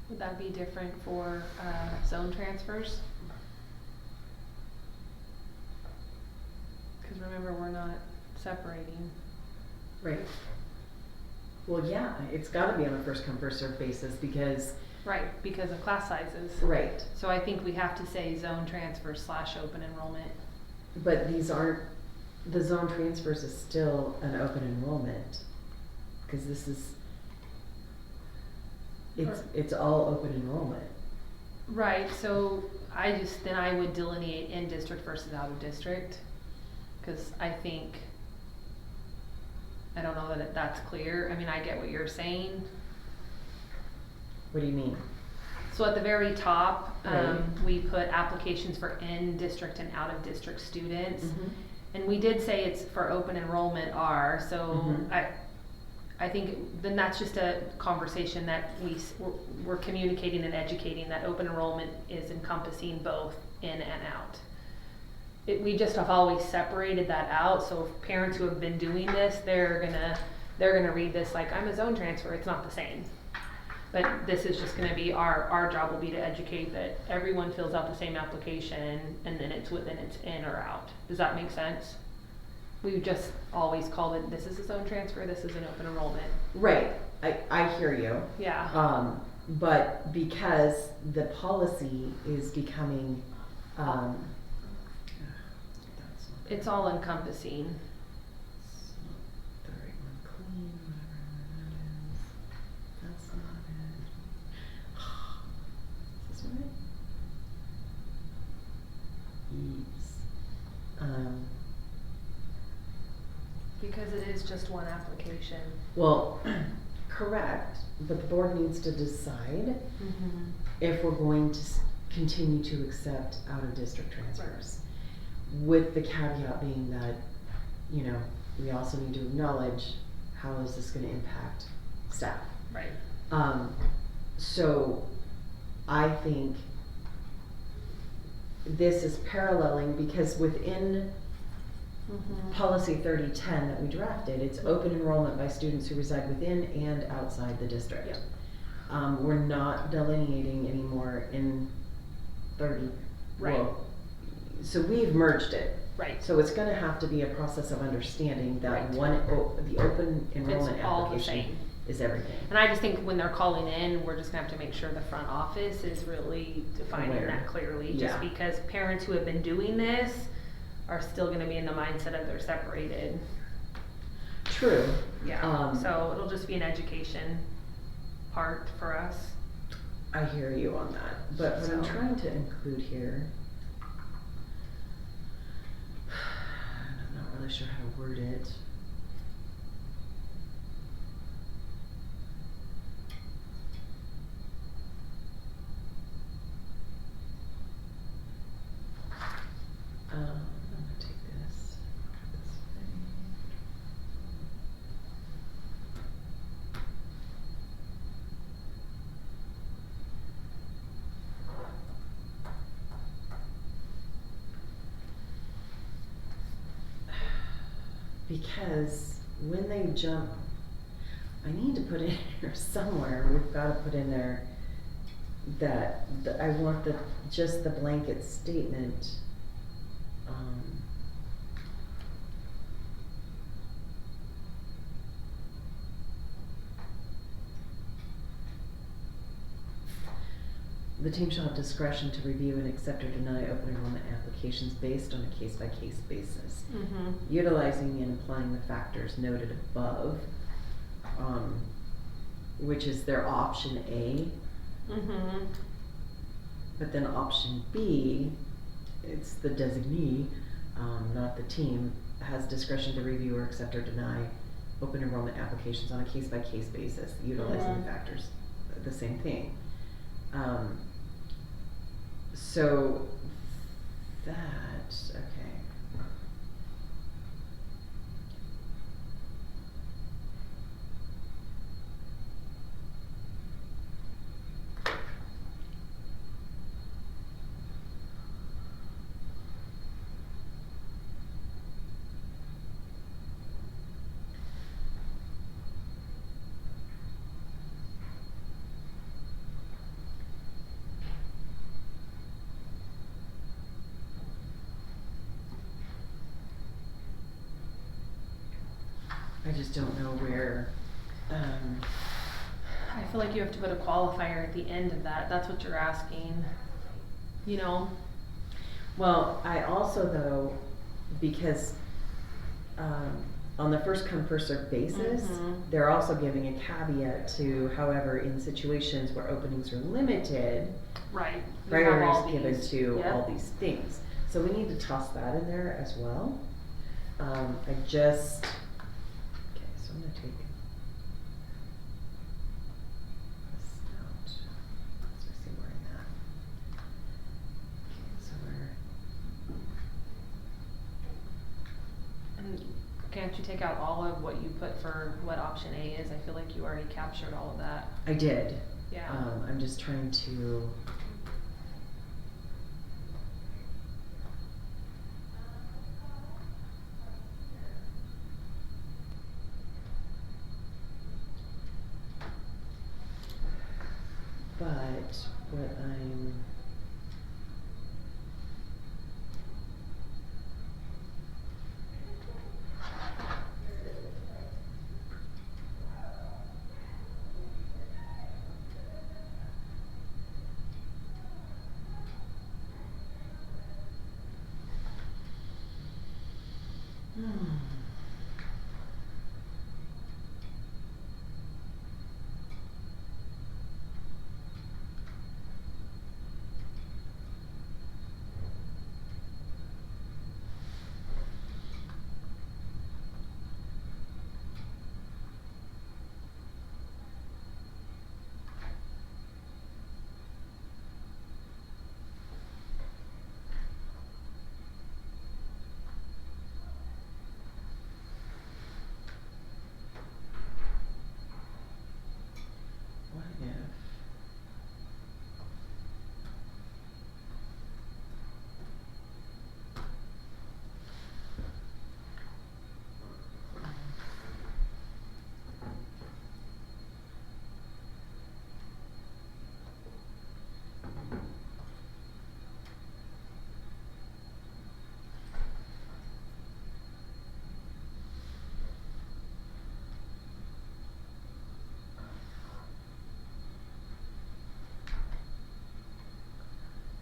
Would that be different for, zone transfers? Cause remember, we're not separating. Right. Well, yeah, it's gotta be on a first come, first served basis because, Right, because of class sizes. right, So I think we have to say zone transfer slash open enrollment. but these aren't, the zone transfers is still an open enrollment. Cause this is, it's all open enrollment. Right, so then I would delineate in district versus out of district, cause I think, I don't know that that's clear, I mean, I get what you're saying. What do you mean? So at the very top, Right. we put applications for in-district and out-of-district students. Mhm. And we did say it's for open enrollment are, so Mhm. I think then that's just a conversation that we're communicating and educating that open enrollment is encompassing both in and out. We just have always separated that out, so if parents who have been doing this, they're gonna read this like, I'm a zone transfer, it's not the same. But this is just gonna be, our job will be to educate that everyone fills out the same application and then it's in or out. Does that make sense? We've just always called it, this is a zone transfer, this is an open enrollment. Right, I hear you. Yeah. But because the policy is becoming, that's not It's all encompassing. the right one. Clean, whatever that is. That's not it. Is this right? Ease. Because it is just one application. Well, correct, but the board needs to decide if we're going to continue to accept out-of-district transfers. With the caveat being that, you know, we also need to acknowledge how is this gonna impact staff. Right. So I think this is paralleling because within policy 3010 that we drafted, it's open enrollment by students who reside within and outside the district. Yep. We're not delineating anymore in 30. Right. Well, so we've merged it. Right. So it's gonna have to be a process of understanding that Right. the open enrollment It's all the application same. is everything. And I just think when they're calling in, we're just gonna have to make sure the front office is really defining Aware. that clearly. Yeah. Just because parents who have been doing this, are still gonna be in the mindset of they're separated. True. Yeah, so it'll just be an education part for us. I hear you on that, but what I'm So- trying to include here, I'm not really sure how to word it. I'm gonna take this way. Because when they jump, I need to put in here somewhere, we've gotta put in there that, I want just the blanket statement. The team shall have discretion to review and accept or deny open enrollment applications based on a case-by-case basis, Mm-hmm. utilizing and applying the factors noted above, which is their option A. Mm-hmm. But then option B, it's the designee, not the team, has discretion to review or accept or deny open enrollment applications on a case-by-case basis, utilizing the Mhm. factors, the same thing. So that, okay. I just don't know where, I feel like you have to put a qualifier at the end of that, that's what you're asking, you know? well, I also though, because, on the first come, first served basis, Mhm. they're also giving a caveat to, however, in situations where openings are limited, Right. We have all priority is given these. to Yep. all these things. So we need to toss that in there as well. I just, okay, so I'm gonna take this out. So I see where I'm at. Okay, so we're, And can't you take out all of what you put for what option A is? I feel like you already captured all of that. I did. Yeah. I'm just trying to. But what I'm. What if?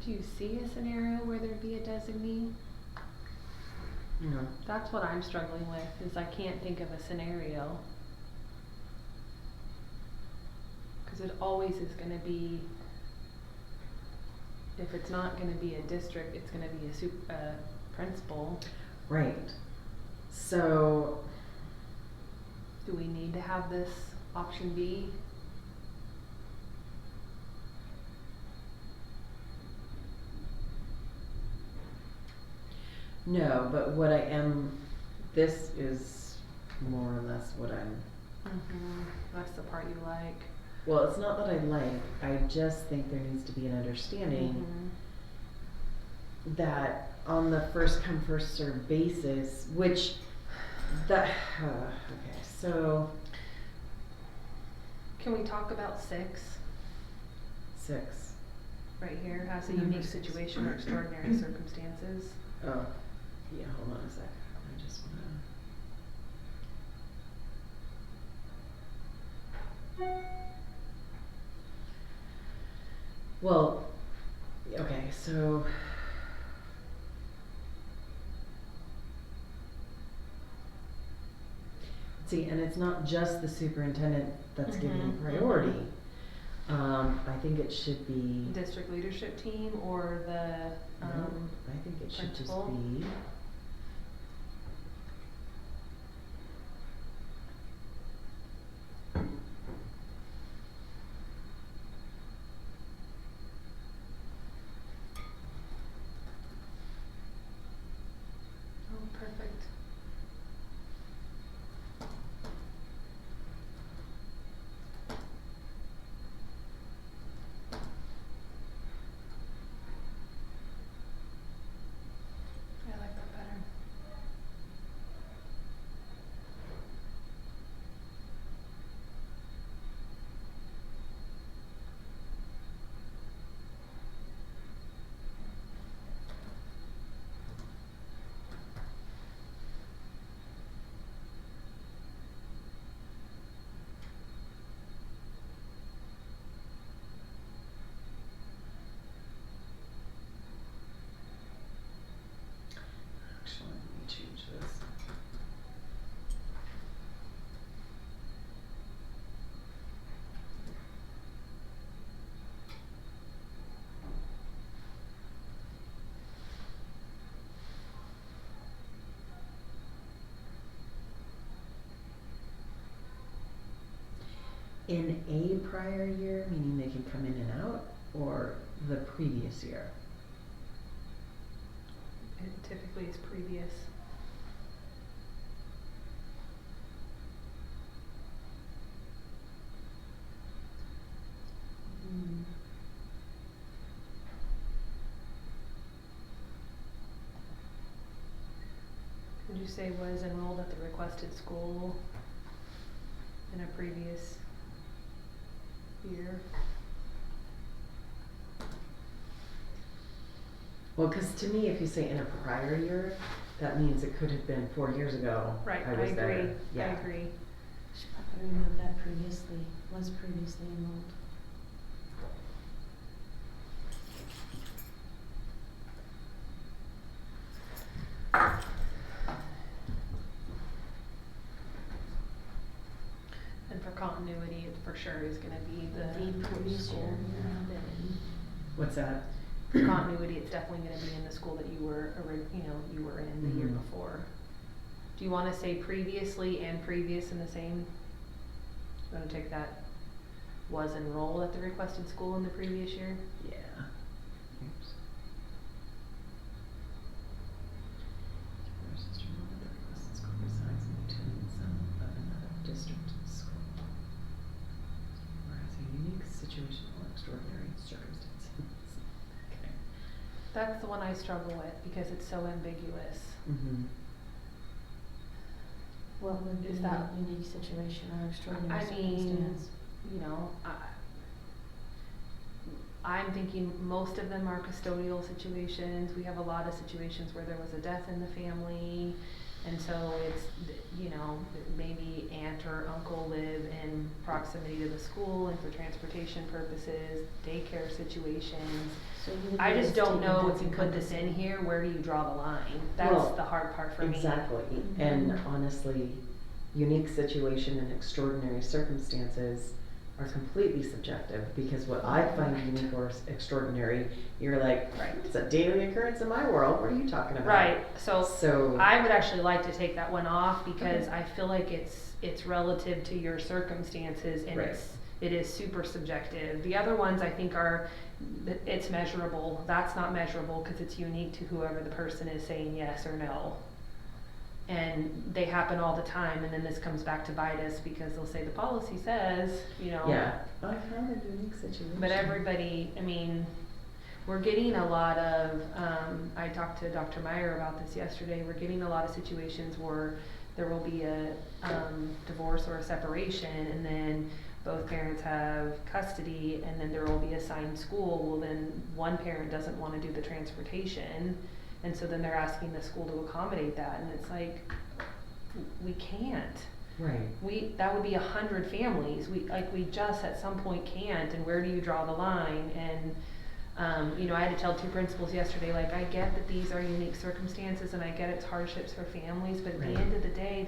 Do you see a scenario where there'd be a designee? No. That's what I'm struggling with, is I can't think of a scenario. Cause it always is gonna be, if it's not gonna be a district, it's gonna be a principal. Right. So, Do we need to have this option B? no, but what I am, this is more or less what I'm, That's the part you like. well, it's not that I like, I just think there needs to be an understanding that on the first come, first served basis, which, okay, so, Can we talk about 6 6. right here, has a Number unique 6. situation or extraordinary circumstances? Oh, yeah, hold on a sec, I just wanna. Well, okay, so. See, and it's not just the superintendent that's given Mhm, priority. I think it should be, District leadership team or the, no, I think it should just principal? be. Oh, perfect. I like that better. Actually, let me change this. In a prior year, meaning they can come in and out, or the previous year? It typically is previous. Would you say was enrolled at the requested school in a previous year? Well, cause to me, if you say in a prior year, that means it could have been 4 years ago. Right, I was there. agree, I Yeah. agree. Should probably remove that previously, was previously enrolled. And for continuity, it for sure is gonna be The previous school. year, yeah, What's that? For continuity, it's definitely gonna be in the school that you were, you were in the year Mhm. before. Do you wanna say previously and previous in the same? You wanna take that, was enrolled at the requested school in the previous year? Yeah. Oops. Your sister enrolled at the requested school resides in the of another district school. Or has a unique situation or extraordinary circumstances. Okay. That's the one I struggle with because it's so ambiguous. Mm-hmm. What would be Is a that- unique situation or extraordinary I mean, circumstance? you know, I'm thinking most of them are custodial situations. We have a lot of situations where there was a death in the family And so it's, you know, maybe aunt or uncle live in proximity to the school and for transportation purposes, daycare situations. So you would I need a just don't statement know that's if you put this in encompassing. here, where do you draw the line? That's Well, the hard part for me. Exactly, and honestly, unique situation and extraordinary circumstances are completely subjective, because what I find unique or extraordinary, you're like, Right. it's a daily occurrence in my world, what are you talking about? Right, so So, I would actually like to take that one off because Okay. I feel like it's relative to your circumstances and Right. it is super subjective. The other ones I think are, it's measurable. That's not measurable because it's unique to whoever the person is saying yes or no. And they happen all the time, and then this comes back to bite us because they'll say the policy says, you know. yeah, I found a unique situation. But everybody, I mean, we're getting a lot of, I talked to Dr. Meyer about this yesterday, we're getting a lot of situations where there will be a, divorce or a separation, and then both parents have custody, and then there will be assigned school. Well, then one parent doesn't wanna do the transportation, and so then they're asking the school to accommodate that, and it's like, we can't. Right, That would be 100 families, we just at some point can't, and where do you draw the line? And, you know, I had to tell 2 principals yesterday, like, I get that these are unique circumstances, and I get it's hardships for families, but at Right. the end of the day,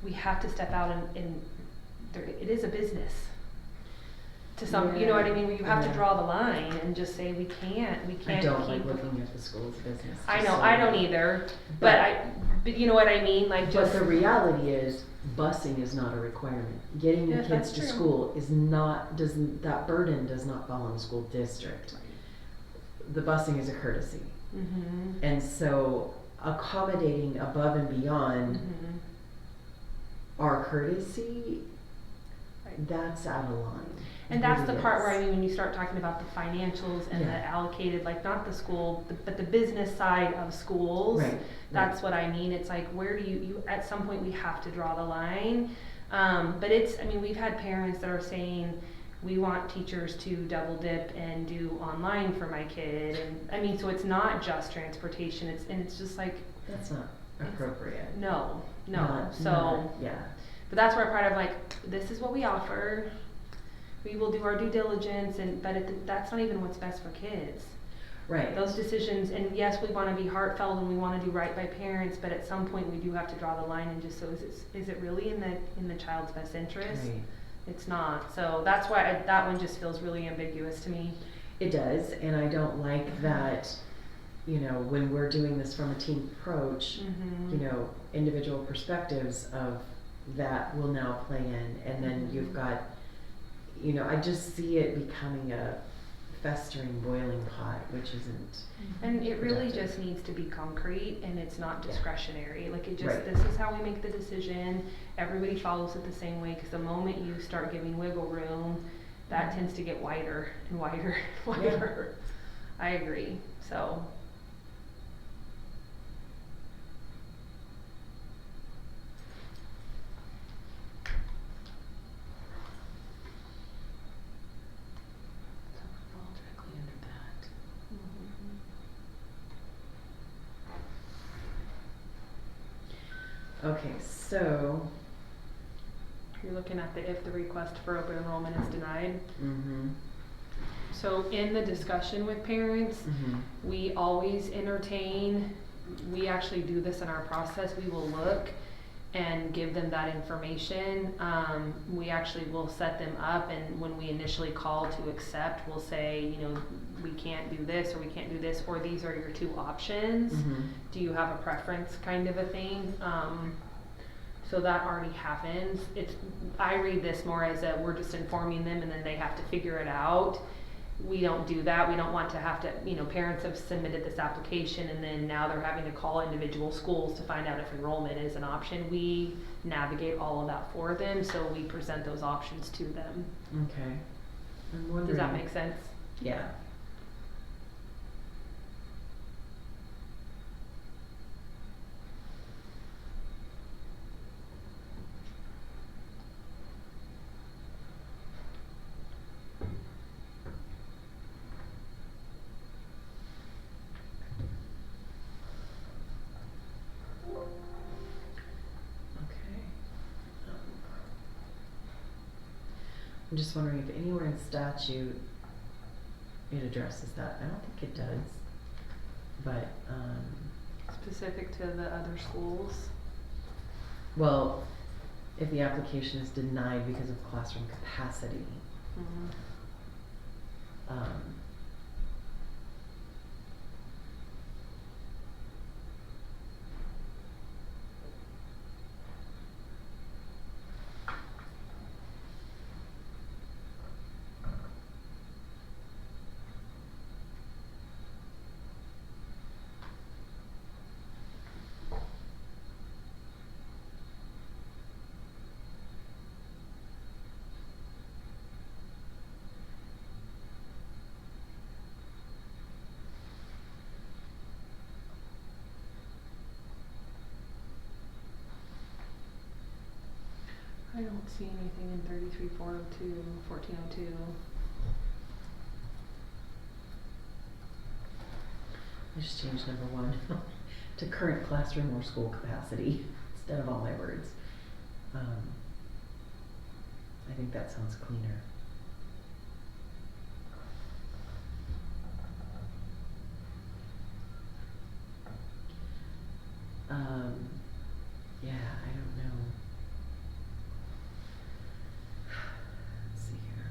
we have to step out and it is a business. To some, you know what I mean, where you have to Yeah. draw the line and just say, we can't I don't like keep. looking at the school as a business. I just know, so I you don't know. either, But- but you know what I mean, like, But just. the reality is, busing is not a requirement. Getting your Yes, kids that's to true. school is not, that burden does not fall on the school district. The busing is a courtesy. Mhm. And so accommodating above and beyond Mhm. our courtesy, Right. that's out of line. And It that's the really part where, I is. mean, when you start talking about the financials and the Yeah. allocated, like, not the school, but the business side of schools. Right, That's what I mean, it's like, where do you, at some point, we have to draw the line. But it's, I mean, we've had parents that are saying, we want teachers to double dip and do online for my kid, and, I mean, so it's not just transportation, it's just like, That's not appropriate. no, Not- so. not- Yeah, But that's where part of like, this is what we offer, we will do our due diligence, that's not even what's best for kids. right. Those decisions, and yes, we wanna be heartfelt and we wanna do right by parents, but at some point we do have to draw the line and just, so is it really in the child's best interest? Right. It's not, so that's why that one just feels really ambiguous to me. It does, and I don't like that, you know, when we're doing this from a team approach, Mhm. you know, individual perspectives of that will now play in, and then Mhm. you've got, you know, I just see it becoming a festering, boiling pot, which isn't. And it really productive. just needs to be concrete, and it's not Yeah. discretionary, like it just, Right. this is how we make the decision, everybody follows it the same way, cause the moment you start giving wiggle room, that tends to get wider and wider and Yeah. wider. I agree, so. So it would fall directly under that. Okay, so, You're looking at the, if the request for open enrollment is denied. mm-hmm, So in the discussion with parents, mm-hmm, we always entertain, we actually do this in our process, we will look and give them that information. We actually will set them up, and when we initially call to accept, we'll say, you know, we can't do this, or we can't do this, or these are your 2 options. mm-hmm. Do you have a preference, kind of a thing? So that already happens. I read this more as a, we're just informing them and then they have to figure it out. We don't do that. We don't want to have to, you know, parents have submitted this application and then now they're having to call individual schools to find out if enrollment is an option. We navigate all of that for them, so we present those options to them. Okay. I'm wondering. Does that make sense? Yeah. I'm just wondering if anywhere in statute it addresses that. I don't think it does. But, Specific to the other schools. well, if the application is denied because of classroom capacity, Mhm. um, I don't see anything in 33-402, 1402. I just changed number 1 to current classroom or school capacity instead of all my words. I think that sounds cleaner. Yeah, I don't know. Let's see here.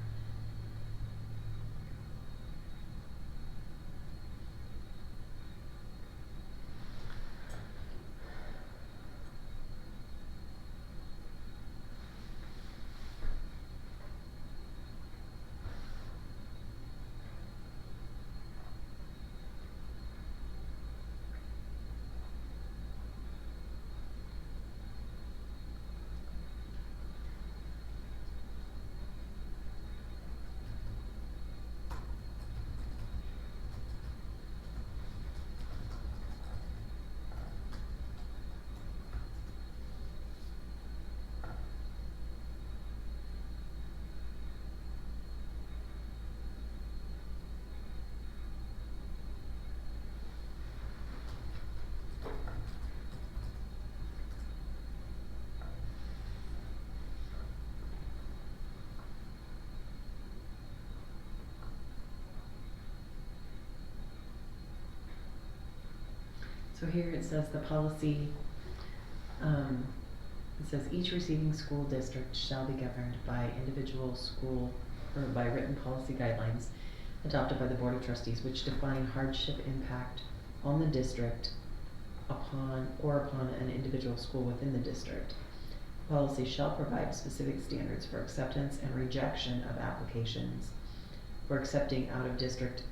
So here it says the policy, it says each receiving school district shall be governed by individual school or by written policy guidelines adopted by the Board of Trustees which define hardship impact on the district upon an individual school within the district. Policy shall provide specific standards for acceptance and rejection of applications for accepting out-of-district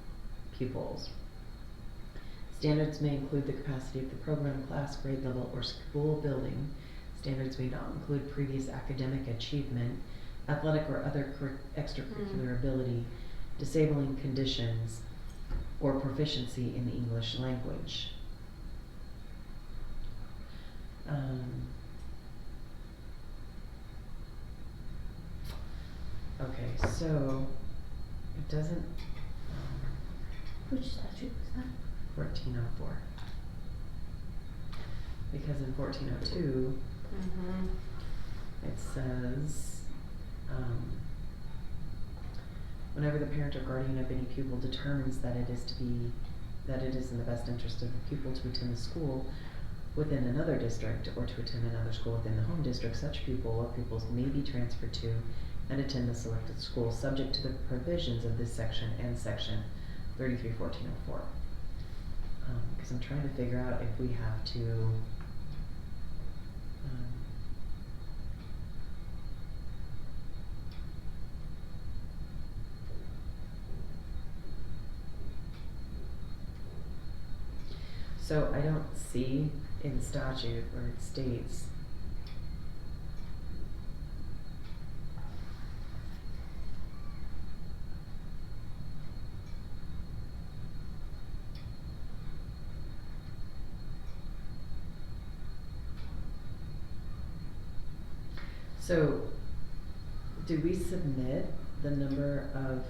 pupils. Standards may include the capacity of the program, class, grade level, or school building. Standards may not include previous academic achievement, athletic or other extracurricular ability, disabling conditions, or proficiency in the English language. Okay, so it doesn't, Which statute was that? 1404. Because in 1402, Mhm. it says, whenever the parent or guardian of any pupil determines that it is in the best interest of the pupil to attend the school within another district or to attend another school within the home district, such pupil or pupils may be transferred to and attend the selected school subject to the provisions of this section and section 33-1404. Because I'm trying to figure out if we have to so I don't see in statute where it states so do we submit the number of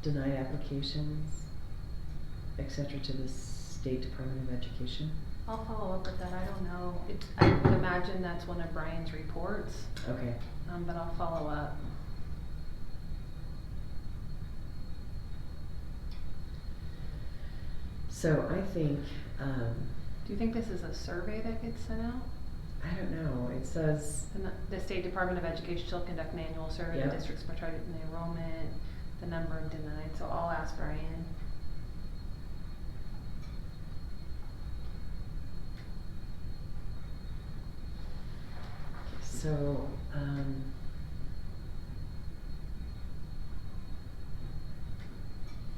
denied applications, etc., to the State Department of Education? I'll follow up with that, I don't know. I would imagine that's one of Brian's reports, Okay. but I'll follow up. So I think, Do you think this is a survey that gets sent out? I don't know, it says, And the State Department of Education shall conduct an annual survey Yeah. of districts for target in the enrollment, the number of denied, so I'll ask Brian. so,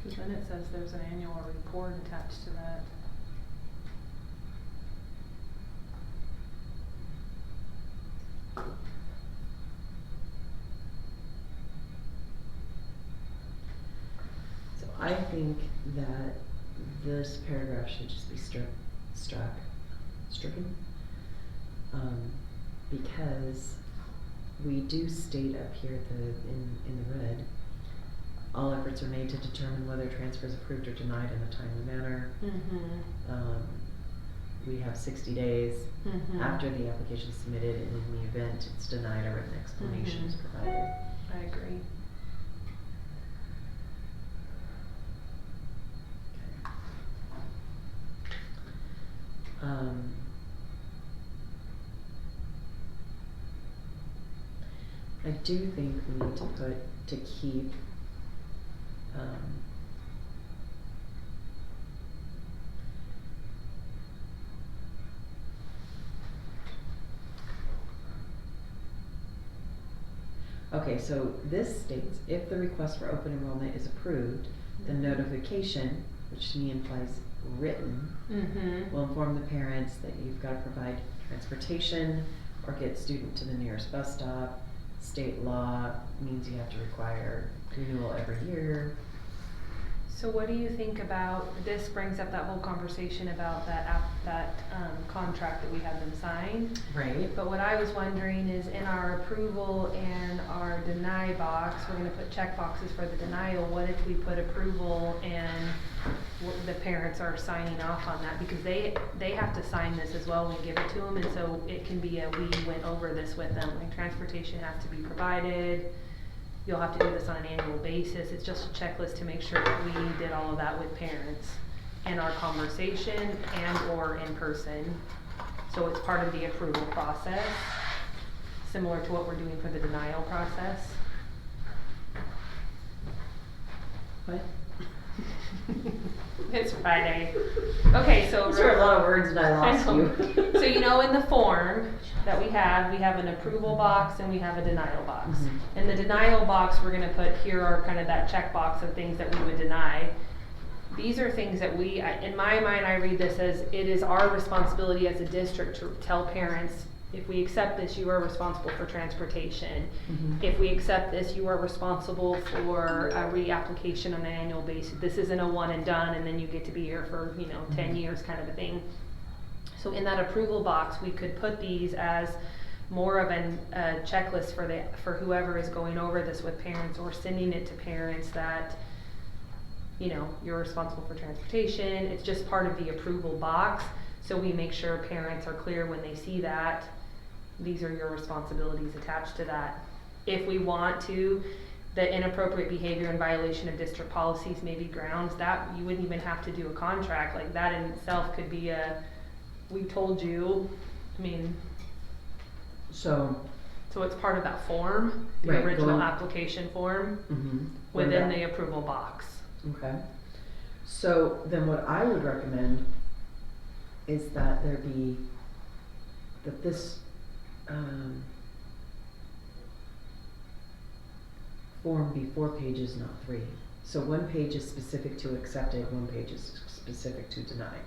Cause then it says there's an annual report attached to that. so I think that this paragraph should just be stricken. Because we do state up here at in the red, all efforts are made to determine whether transfer is approved or denied in a timely manner. Mm-hmm. We have 60 days Mm-hmm. after the application is submitted, and in the event it's denied, a written explanation is provided. I agree. I do think we need to keep, okay, so this states, if the request for open enrollment is approved, the notification, which to me implies written, Mm-hmm. will inform the parents that you've got to provide transportation or get student to the nearest bus stop. State law means you have to require renewal every year. So what do you think about, this brings up that whole conversation about that contract that we had them sign. Right. But what I was wondering is in our approval and our deny box, we're gonna put check boxes for the denial. What if we put approval and the parents are signing off on that? Because they have to sign this as well when we give it to them, and so it can be we went over this with them, like transportation has to be provided. You'll have to do this on an annual basis. It's just a checklist to make sure that we did all of that with parents in our conversation and or in person. So it's part of the approval process, similar to what we're doing for the denial process. What? It's Friday. Okay, so. Those are a lot of words and I lost know. you. So you know in the form that we have an approval box and we have a denial box. Mhm. In the denial box, we're gonna put, here are kind of that check box of things that we would deny. These are things that in my mind, I read this as, it is our responsibility as a district to tell parents, if we accept this, you are responsible for transportation. Mhm. If we accept this, you are responsible for a reapplication on an annual basis. This isn't a one and done and then you get to be here for, 10 years kind of a thing. So in that approval box, we could put these as more of a checklist for whoever is going over this with parents or sending it to parents that, you're responsible for transportation. It's just part of the approval box. So we make sure parents are clear when they see that. These are your responsibilities attached to that. If we want to, the inappropriate behavior in violation of district policies may be grounds that you wouldn't even have to do a contract. Like that in itself could be we told you, So it's part of that form, the Right, original going- application form what within about- the approval box. Okay. So then what I would recommend is that this form be 4 pages, not 3. So 1 page is specific to accepted, 1 page is specific to denied.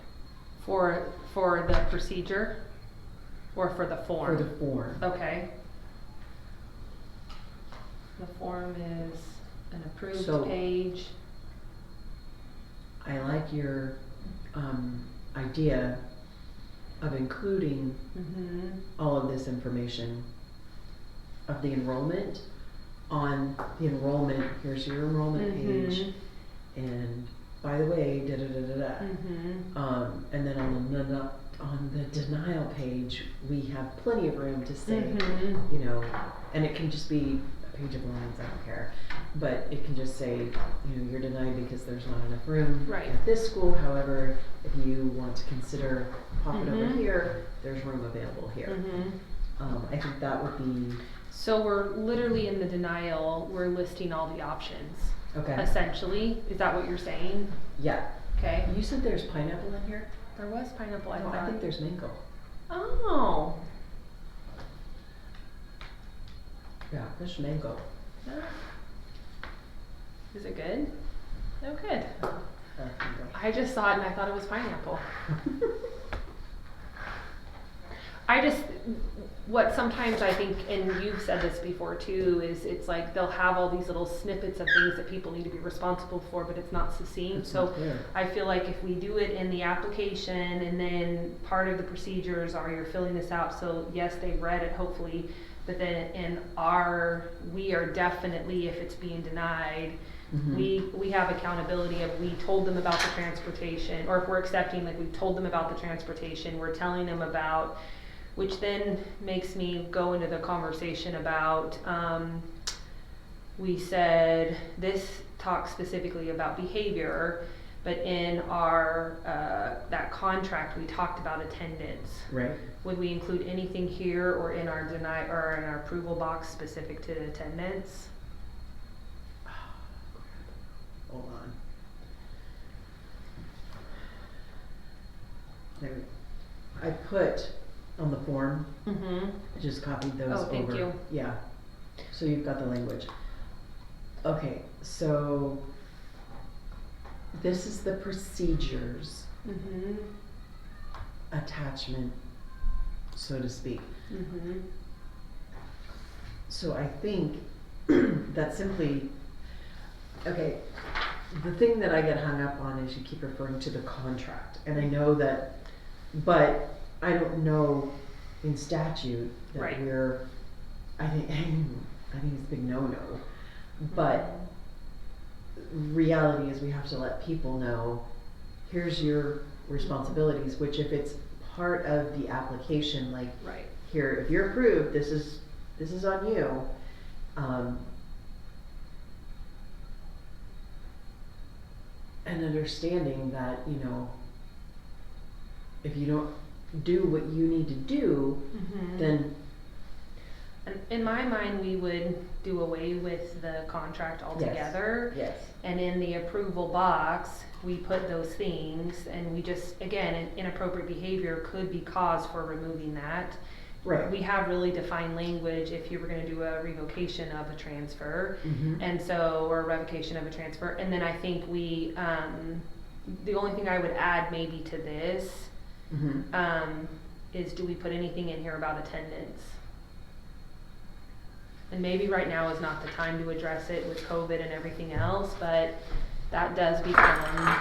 For the procedure or for the form? For the form. Okay. The form is an approved So- page. I like your idea of including Mm-hmm. all of this information of the enrollment on the enrollment. Here's your enrollment page, and by the way, da da da da da. Mm-hmm. And then on the denial page, we have plenty of room to say, Mm-hmm. and it can just be page of lines, I don't care. But it can just say, you know, you're denied because there's not enough room Right. at this school. However, if you want to consider popping over Mhm. here, there's room available here. Mhm. I think that would be, So we're literally in the denial, we're listing all the options, okay, essentially, is that what you're saying? yeah. Okay, You said there's pineapple in here? there was pineapple, I No, thought. I think there's mango. Oh. Yeah, there's mango. Is it good? Oh, good. Mango. I just saw it and I thought it was pineapple. I just, what sometimes I think, and you've said this before too, is it's like they'll have all these little snippets of things that people need to be responsible for, but it's not succinct. It's So not clear. I feel like if we do it in the application and then part of the procedures are you're filling this out, so yes, they read it hopefully, but then we are definitely, if it's being denied, Mhm. we have accountability of, we told them about the transportation, or if we're accepting, like, we told them about the transportation, we're telling them about, which then makes me go into the conversation about, we said, this talks specifically about behavior, but in our, that contract, we talked about attendance. Right. Would we include anything here or in our or in our approval box specific to attendance? Hold on. There, I put on the form, Mm-hmm. I just copied those over. Oh, thank you. Yeah, so you've got the language. Okay, so this is the procedures Mm-hmm. attachment, so to speak. Mm-hmm. So I think that simply, okay, the thing that I get hung up on is you keep referring to the contract, and I know that, but I don't know in statute that Right. we're, I think it's a big no-no, but reality is we have to let people know, here's your responsibilities, which if it's part of the application, like, Right. here, if you're approved, this is on you. And understanding that, you know, if you don't do what you need to do, Mm-hmm. then, And in my mind, we would do away with the contract altogether. yes, And in the approval box, we put those things, and we just, again, inappropriate behavior could be cause for removing that. right. We have really defined language if you were gonna do a revocation of a transfer. Mhm. And so, or a revocation of a transfer, and then I think we, the only thing I would add maybe to this, Mhm. is do we put anything in here about attendance? And maybe right now is not the time to address it with COVID and everything else, but that does become,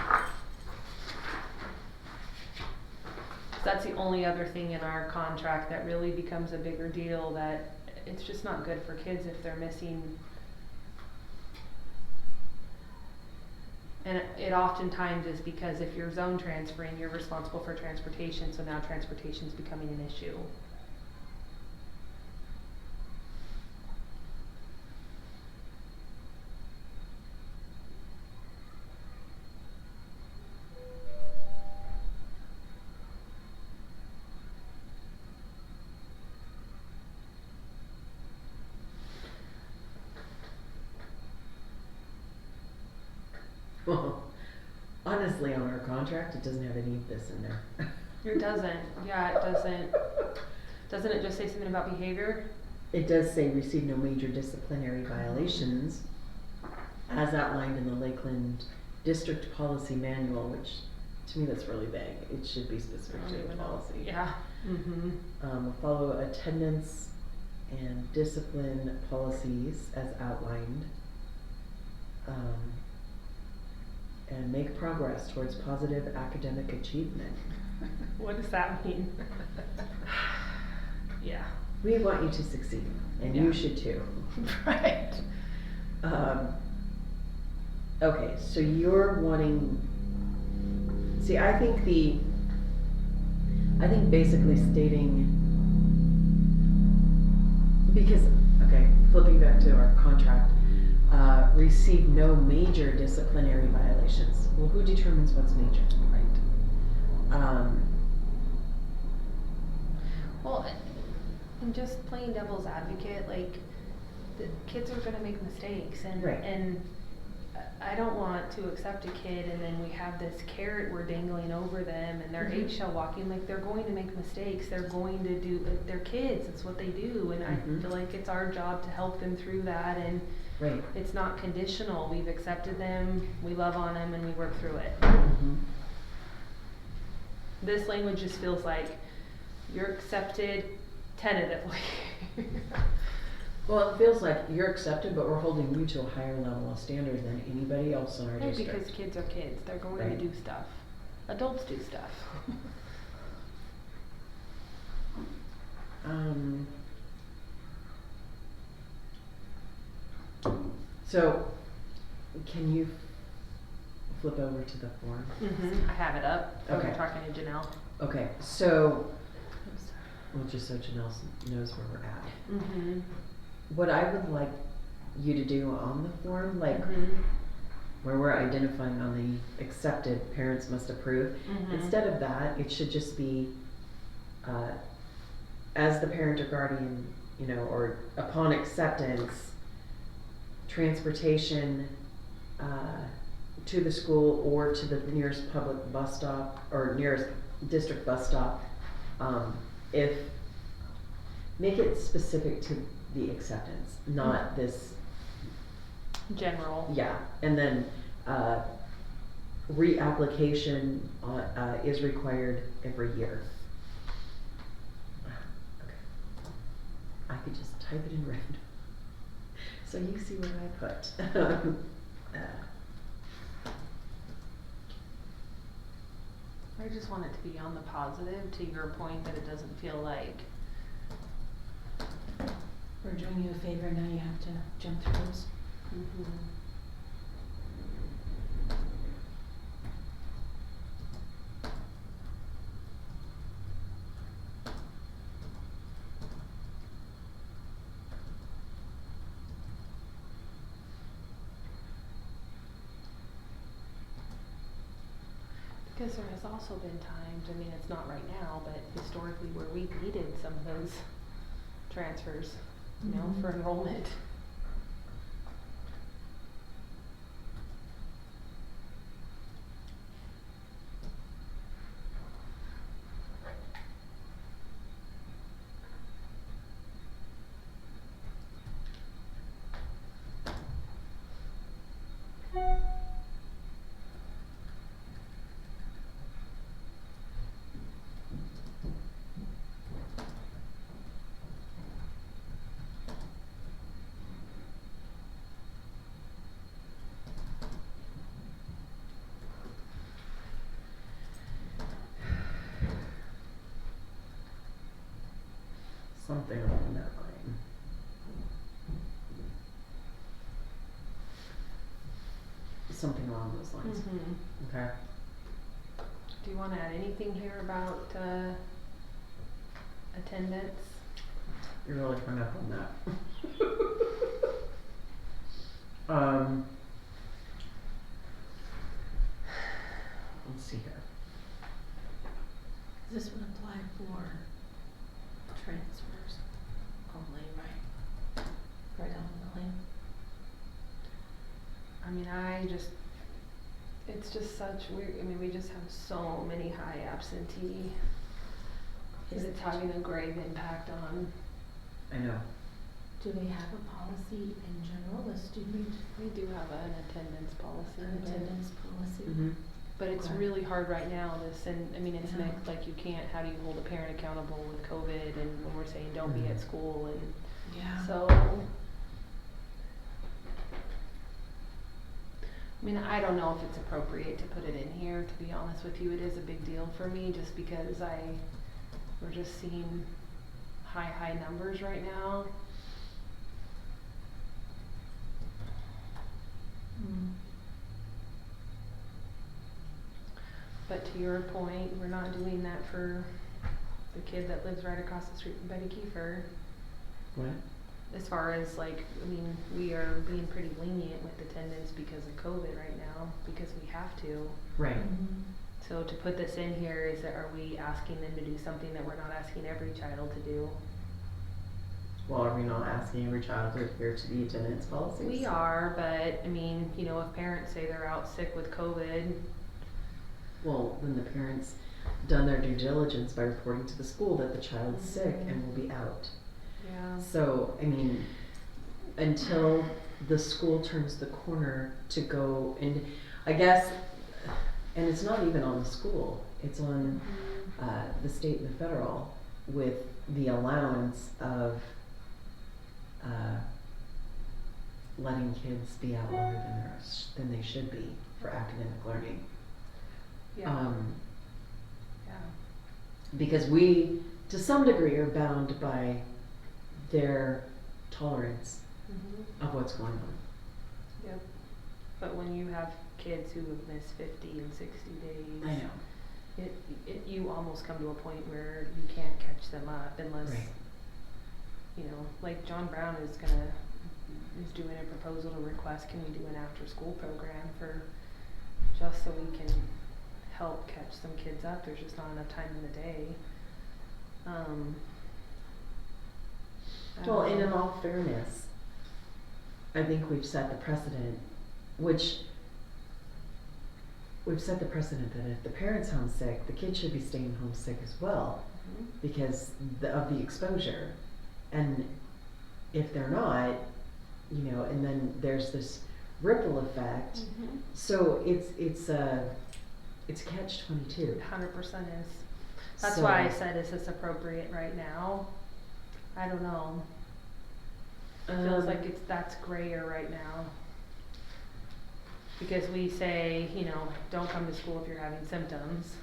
that's the only other thing in our contract that really becomes a bigger deal, that it's just not good for kids if they're missing. And it oftentimes is because if you're zone transferring, you're responsible for transportation, so now transportation's becoming an issue. Well, honestly, on our contract, it doesn't have any of this in there. It doesn't, yeah, it doesn't it just say something about behavior? It does say receive no major disciplinary violations as outlined in the Lakeland District Policy Manual, which to me that's really vague. It should be specific to the policy. Yeah. Mm-hmm. Follow attendance and discipline policies as outlined. And make progress towards positive academic achievement. What does that mean? Yeah. We want you to succeed, and Yeah. you should too. Right. Okay, so you're wanting, see, I think basically stating, because, okay, flipping back to our contract, receive no major disciplinary violations. Well, who determines what's major? Right. Um, Well, and just playing devil's advocate, like, the kids are gonna make mistakes, and, Right. I don't want to accept a kid and then we have this carrot we're dangling over them and they're Mhm. eggshell walking, like, they're going to make mistakes, they're going to do, they're kids, it's what they do, and Mhm. I feel like it's our job to help them through that, and right. it's not conditional, we've accepted them, we love on them, and we work through it. Mhm. This language just feels like you're accepted tentatively. Well, it feels like you're accepted, but we're holding you to a higher level of standard than anybody else in our Right, district. because kids are kids, they're going to Right. do stuff. Adults do stuff. So, can you flip over to the form? I have it up, I was Okay. talking to Janelle. Okay, so, well, just so Janelle knows where we're at. What I would like you to do on the form, like where we're identifying on the accepted, parents must approve, instead of that, it should just be, as the parent or guardian, you know, or upon acceptance, transportation, to the school or to the nearest public bus stop, or nearest district bus stop, if, make it specific to the acceptance, not this, General. yeah, and then, reapplication, is required every year. Okay. I could just type it in red, so you see what I put. I just want it to be on the positive, to your point, that it doesn't feel like, We're doing you a favor, now you have to jump through those. because there has also been times, I mean, it's not right now, but historically where we've needed some of those transfers, you know, for enrollment. Something along that line. Something along those lines, okay? Do you wanna add anything here about, attendance? You're really hung up on that. Let's see here. This would apply for transfers only, right? Predominantly. I mean, it's just such weird, I mean, we just have so many high absentee. Is It's it- having a grave impact on, I know. Do we have a policy in general, a student we do have an attendance policy. attendance policy? Mm-hmm. But it's Okay. really hard right now to send, I mean, it's Yeah. mixed, like you can't, how do you hold a parent accountable with COVID and when we're saying don't be at school, and Yeah. so. I mean, I don't know if it's appropriate to put it in here, to be honest with you, it is a big deal for me, just because we're just seeing high numbers right now. But to your point, we're not doing that for the kid that lives right across the street from Betty Kiefer. What? as far as like, I mean, we are being pretty lenient with attendance because of COVID right now, because we have to. Right. So to put this in here, is that, are we asking them to do something that we're not asking every child to do? Well, are we not asking every child to adhere to the attendance policies? We are, but I mean, you know, if parents say they're out sick with COVID, Well, then the parents done their due diligence by reporting to the school that the child's sick and will be out. yeah. So, I mean, until the school turns the corner to go and, I guess, and it's not even on the school, it's on the state and the federal with the allowance of letting kids be out longer than they should be for academic learning. Yeah. Yeah. Because we, to some degree, are bound by their tolerance of what's going on. Yep. But when you have kids who have missed 50 and 60 days, I know. You almost come to a point where you can't catch them up unless, Right. you know, like John Brown is doing a proposal to request, can we do an after school program for, just so we can help catch some kids up. There's just not enough time in the day. I Well, don't and know. in all fairness, I think we've set the precedent, that if the parent's homesick, the kid should be staying homesick as well Mhm. because of the exposure. And if they're not, you know, and then there's this ripple effect. Mhm. So it's catch-22. 100% is. That's So- why I said, is this appropriate right now? I don't know. Feels like that's grayer right now. Because we say, you know, don't come to school if you're having symptoms.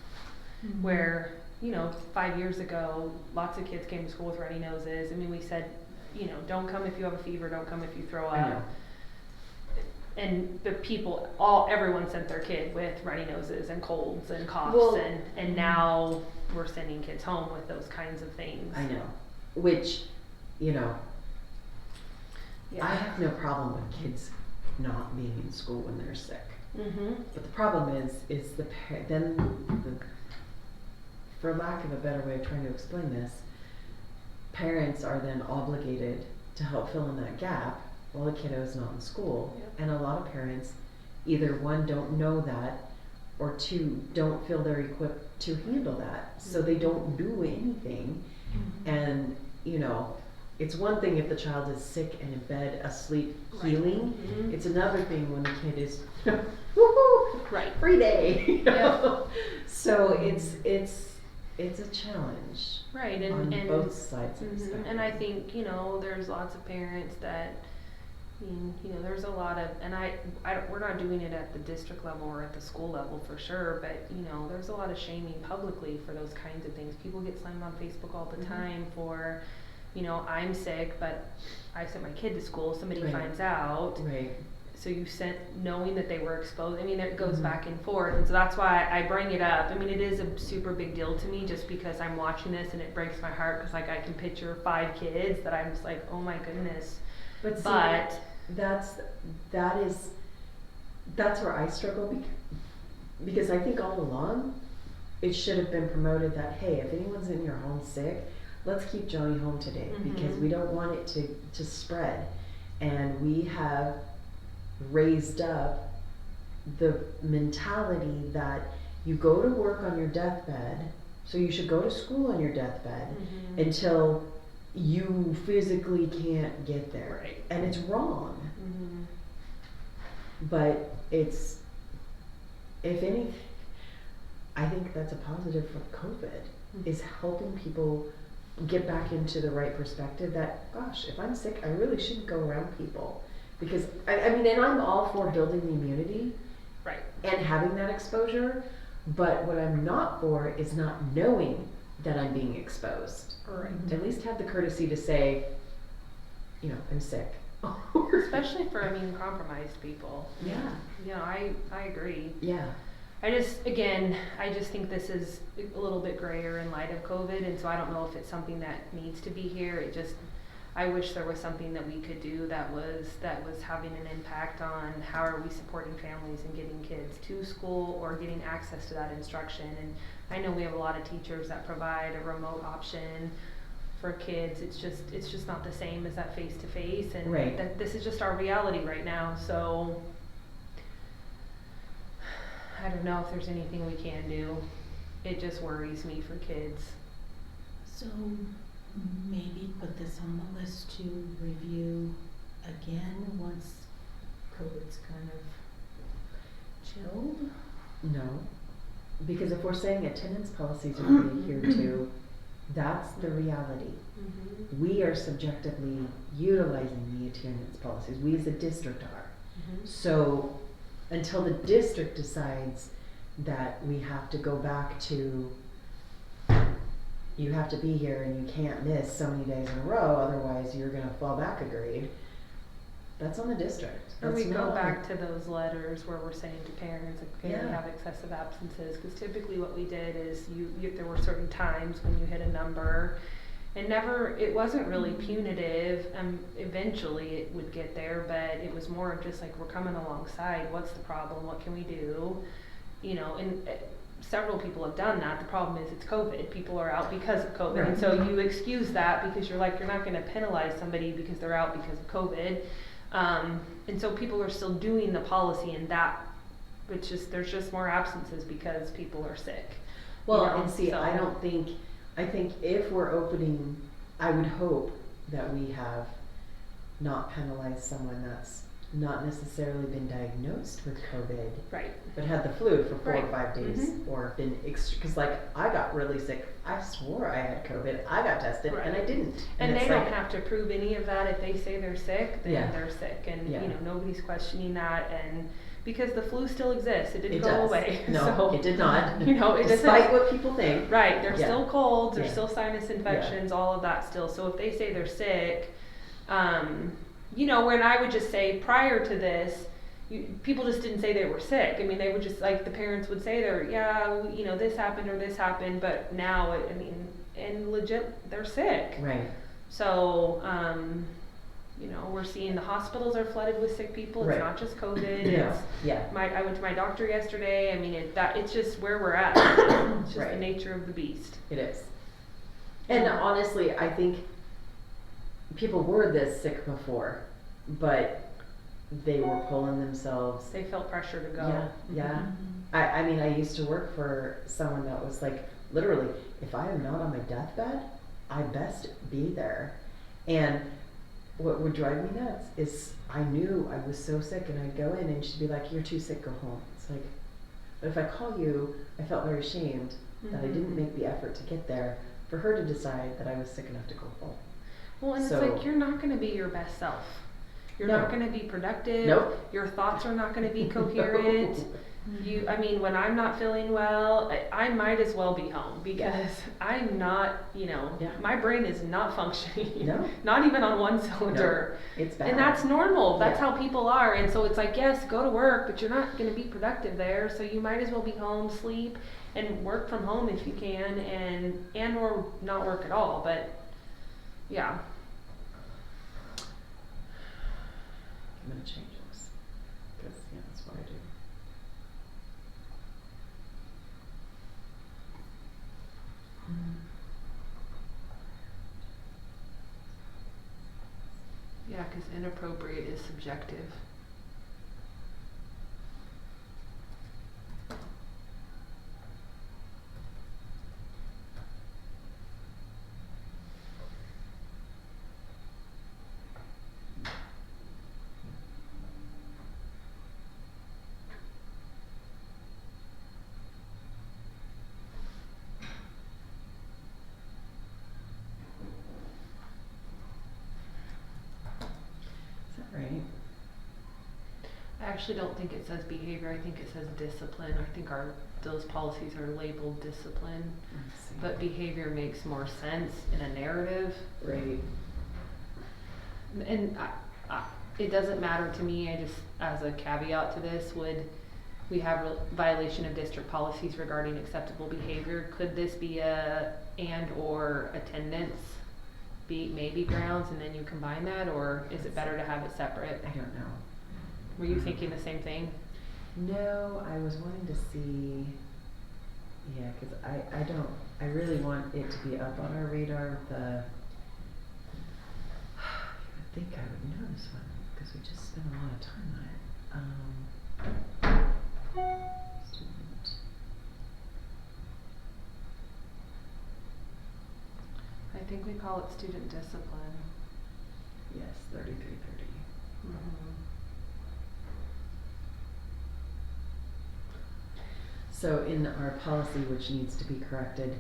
Where, you know, 5 years ago, lots of kids came to school with runny noses. I mean, we said, you know, don't come if you have a fever, don't come if you throw I know. up. And the everyone sent their kid with runny noses and colds and coughs, Well- and now we're sending kids home with those kinds of things. I know. Which, you know, Yeah. I have no problem with kids not being in school when they're sick. Mm-hmm. But the problem is for lack of a better way of trying to explain this, parents are then obligated to help fill in that gap while the kiddo is not in school. Yep. And a lot of parents, either one, don't know that, or two, don't feel they're equipped to handle that. So they don't do anything. And, you know, it's one thing if the child is sick and in bed, asleep, Right. healing. Mhm. It's another thing when the kid is, woohoo, Right. free day. You know? Yep. So it's a challenge Right, on and both sides of the Mhm. spectrum. And I think, you know, there's lots of parents that, I mean, you know, there's a lot of, and we're not doing it at the district level or at the school level for sure, but, you know, there's a lot of shaming publicly for those kinds of things. People get slammed on Facebook all the Mhm. time for, you know, I'm sick, but I sent my kid to school, somebody Right. finds out. Right. So you sent knowing that they were exposed. I mean, it goes Mhm. back and forth, and so that's why I bring it up. I mean, it is a super big deal to me, just because I'm watching this and it breaks my heart, because like I can picture 5 kids that I'm just like, oh my goodness. But see, But that's where I struggle because I think all along it should have been promoted that, hey, if anyone's in your home sick, let's keep Johnny home today because Mhm. we don't want it to spread. And we have raised up the mentality that you go to work on your deathbed, so you should go to school on your deathbed Mhm. until you physically can't get there. Right. And it's wrong. Mhm. But it's, if anything, I think that's a positive for COVID, is helping people get back into the right perspective that, gosh, if I'm sick, I really shouldn't go around people. Because, I mean, and I'm all for building the immunity Right. and having that exposure, but what I'm not for is not knowing that I'm being exposed. Right. At least have the courtesy to say, you know, I'm sick. Especially for immunocompromised people. Yeah. You know, I agree. Yeah. I just think this is a little bit grayer in light of COVID, and so I don't know if it's something that needs to be here. I wish there was something that we could do that was having an impact on how are we supporting families and getting kids to school or getting access to that instruction. And I know we have a lot of teachers that provide a remote option for kids. It's just not the same as that face to face, and Right. that this is just our reality right now. So I don't know if there's anything we can do. It just worries me for kids. So maybe put this on the list to review again once COVID's kind of chilled. No, because if we're saying attendance policies are being adhered to, that's the reality. Mm-hmm. We are subjectively utilizing the attendance policies, we as a district are. Mm-hmm. So until the district decides that we have to go back to, you have to be here and you can't miss so many days in a row, otherwise you're gonna fall back a grade, that's on the district. Or we That's go not- back to those letters where we're saying to parents, okay, we Yeah. have excessive absences, because typically what we did is there were certain times when you hit a number, and it wasn't really punitive, eventually it would get there, but it was more of just like, we're coming alongside, what's the problem, what can we do, and several people have done that. The problem is it's COVID, people are out because of COVID, and Right. so you excuse that because you're like, you're not gonna penalize somebody because they're out because of COVID. And so people are still doing the policy, and that, there's just more absences because people are sick. Well, You know, and see, so- I think if we're opening, I would hope that we have not penalized someone that's not necessarily been diagnosed with COVID, Right. but had the flu for 4 or Right. 5 days, Mhm. or been cause like, I got really sick, I swore I had COVID, I got tested, and I Right. didn't. And they it's don't like, have to prove any of that. If they say they're sick, then Yeah. they're sick, and Yeah. nobody's questioning that, and because the flu still exists, it didn't It go does. away. No, So, it did not. It doesn't. Despite what people think. Right, there's Yeah. still colds, there's Yeah. still sinus infections, all of that still. So if they say they're sick, when I would just say prior to this, people just didn't say they were sick. I mean, they would just, like, the parents would say this happened or this happened, but now, and legit, they're sick. Right. So, we're seeing the hospitals are flooded with sick people. It's Right. not just COVID. Yeah. It's, Yeah. I went to my doctor yesterday. I mean, it's just where we're at. It's just the Right. nature of the beast. It is. And honestly, I think people were this sick before, but they were pulling themselves. They felt pressure to go. Yeah, yeah. I mean, I used to work for someone that was like, literally, if I am not on my deathbed, I best be there. And what would drive me nuts is I knew I was so sick, and I'd go in and she'd be like, you're too sick, go home. It's like, but if I call you, I felt very ashamed that I didn't make the effort to get there for her to decide that I was sick enough to go home. Well, and So- it's like, you're not going to be your best self. You're No. not going to be productive. Nope. Your thoughts are not going to be coherent. When I'm not feeling well, I might as well be home, because I'm not, Yeah. my brain is not functioning. No. Not even on one cylinder. It's bad. And that's normal. That's Yeah. how people are. And so it's like, yes, go to work, but you're not going to be productive there. So you might as well be home, sleep, and work from home if you can, and or not work at all. But yeah. I'm gonna change this, because, yeah, that's what I do. Yeah, because inappropriate is subjective. Is that right? I actually don't think it says behavior. I think it says discipline. I think those policies are labeled discipline, Let's see. but behavior makes more sense in a narrative. Right. And it doesn't matter to me. I just, as a caveat to this, we have a violation of district policies regarding acceptable behavior. Could this be a and or attendance be maybe grounds and then you combine that, or is it better to have it separate? I don't know. Were you thinking the same thing? No, I was wanting to see, yeah, cause I really want it to be up on our radar, you would think I would know this one, cause we just spent a lot of time on it. Student. I think we call it student discipline. Yes, 3330. So in our policy, which needs to be corrected,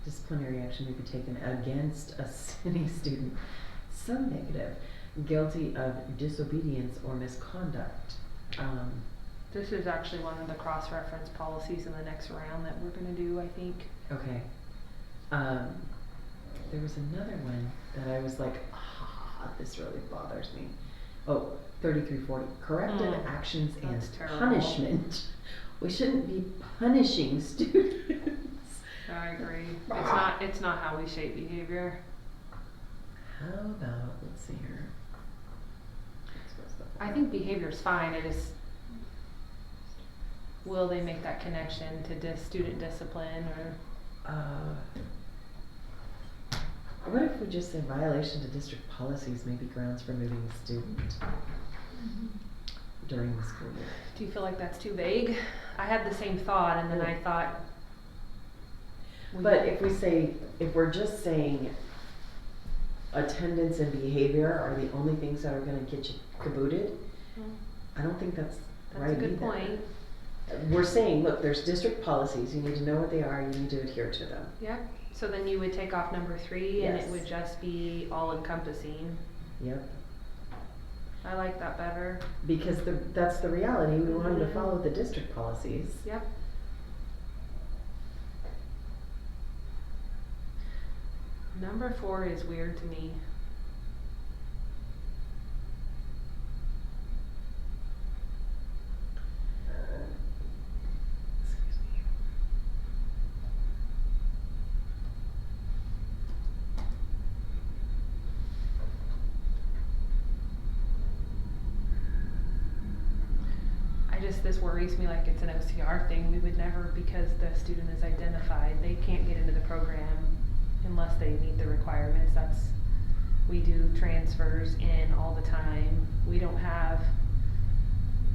disciplinary action may be taken against any student, some negative, guilty of disobedience or misconduct. This is actually one of the cross-reference policies in the next round that we're gonna do, I think. Okay. There was another one that I was like, this really bothers me. Oh, 3340, corrective actions and That's terrible. punishment. We shouldn't be punishing students. I agree. It's not how we shape behavior. How about, let's see here. I think behavior's fine, it is, will they make that connection to student discipline or? What if we just say violation to district policies may be grounds for moving a student during the school year? Do you feel like that's too vague? I had the same thought and then I thought. But if we're just saying attendance and behavior are the only things that are gonna get you cabooted, I don't think that's right That's a good either. point. We're saying, look, there's district policies, you need to know what they are, you need to adhere to them. Yep, so then you would take off number 3 and it Yes. would just be all encompassing. Yep. I like that better. Because that's the reality, we want them to Mhm. follow the district policies. Yep. Number 4 is weird to me. Excuse me. This worries me like it's an OCR thing. We would never, because the student is identified, they can't get into the program unless they meet the requirements. We do transfers in all the time. We don't have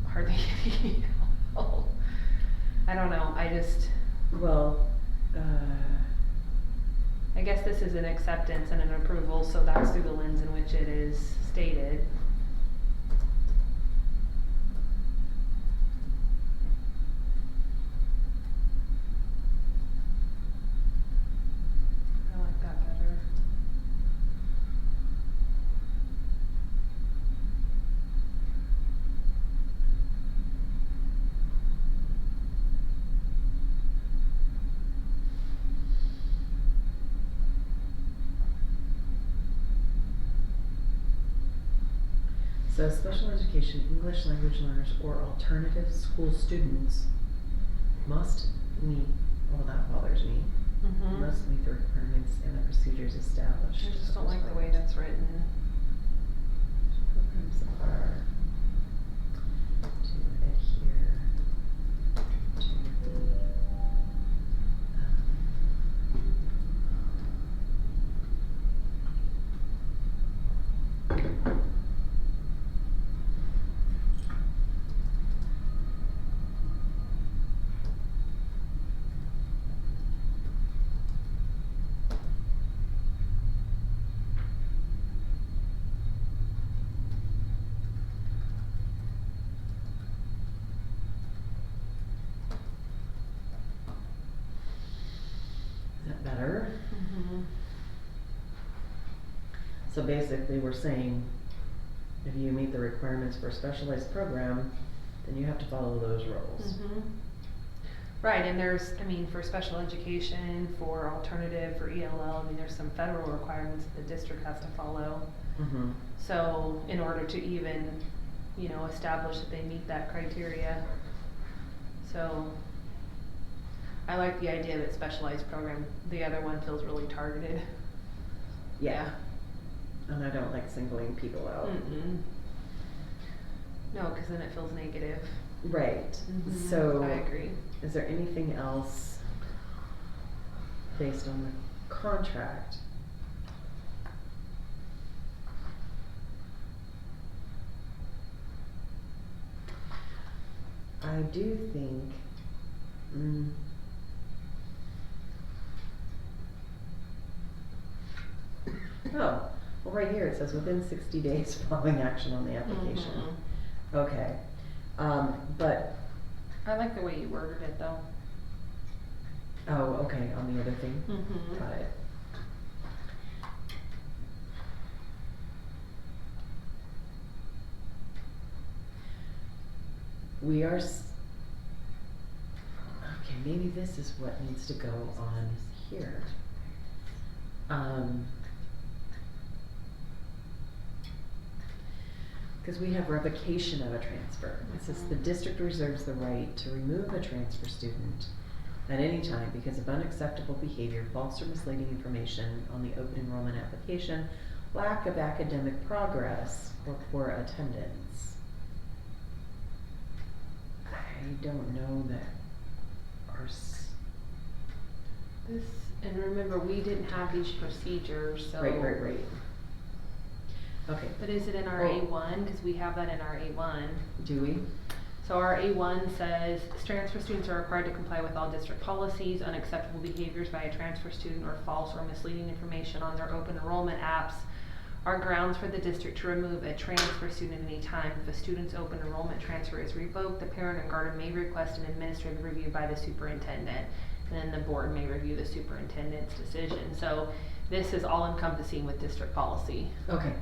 hardly any help. I don't know, Well, I guess this is an acceptance and an approval, so that's through the lens in which it is stated. I like that better. so special education, English language learners, or alternative school students must meet, well, that bothers me, must meet the requirements and the procedures established. I just don't like the way that's written. Programs are to adhere to the, is that better? So basically, we're saying, if you meet the requirements for a specialized program, then you have to follow those rules. Right, and there's, for special education, for alternative, for ELL, there's some federal requirements that the district has to follow. Mm-hmm. So, in order to even, establish that they meet that criteria. So, I like the idea of it specialized program, the other one feels really targeted. Yeah. And I don't like singling people out. Mm-mm. No, cause then it feels negative. Right, Mhm, so. I agree. Is there anything else based on the contract? I do think, oh, well, right here it says within 60 days following action on the application. Mhm. Okay, but, I like the way you worded it though. oh, okay, on the other thing? Mhm. Got it. We are, okay, maybe this is what needs to go on here. Cause we have revocation of a transfer. It says the district reserves the right to remove a transfer student at any time because of unacceptable behavior, false or misleading information on the open enrollment application, lack of academic progress, or poor attendance. I don't know that our This, and remember, we didn't have these procedures, so. right. Okay, But is it in our Well- A1, cause we have that in our A1. do we? So our A1 says, transfer students are required to comply with all district policies, unacceptable behaviors by a transfer student or false or misleading information on their open enrollment apps are grounds for the district to remove a transfer student at any time. If a student's open enrollment transfer is revoked, the parent and guardian may request an administrative review by the superintendent. And then the board may review the superintendent's decision. So this is all encompassing with district policy, Okay,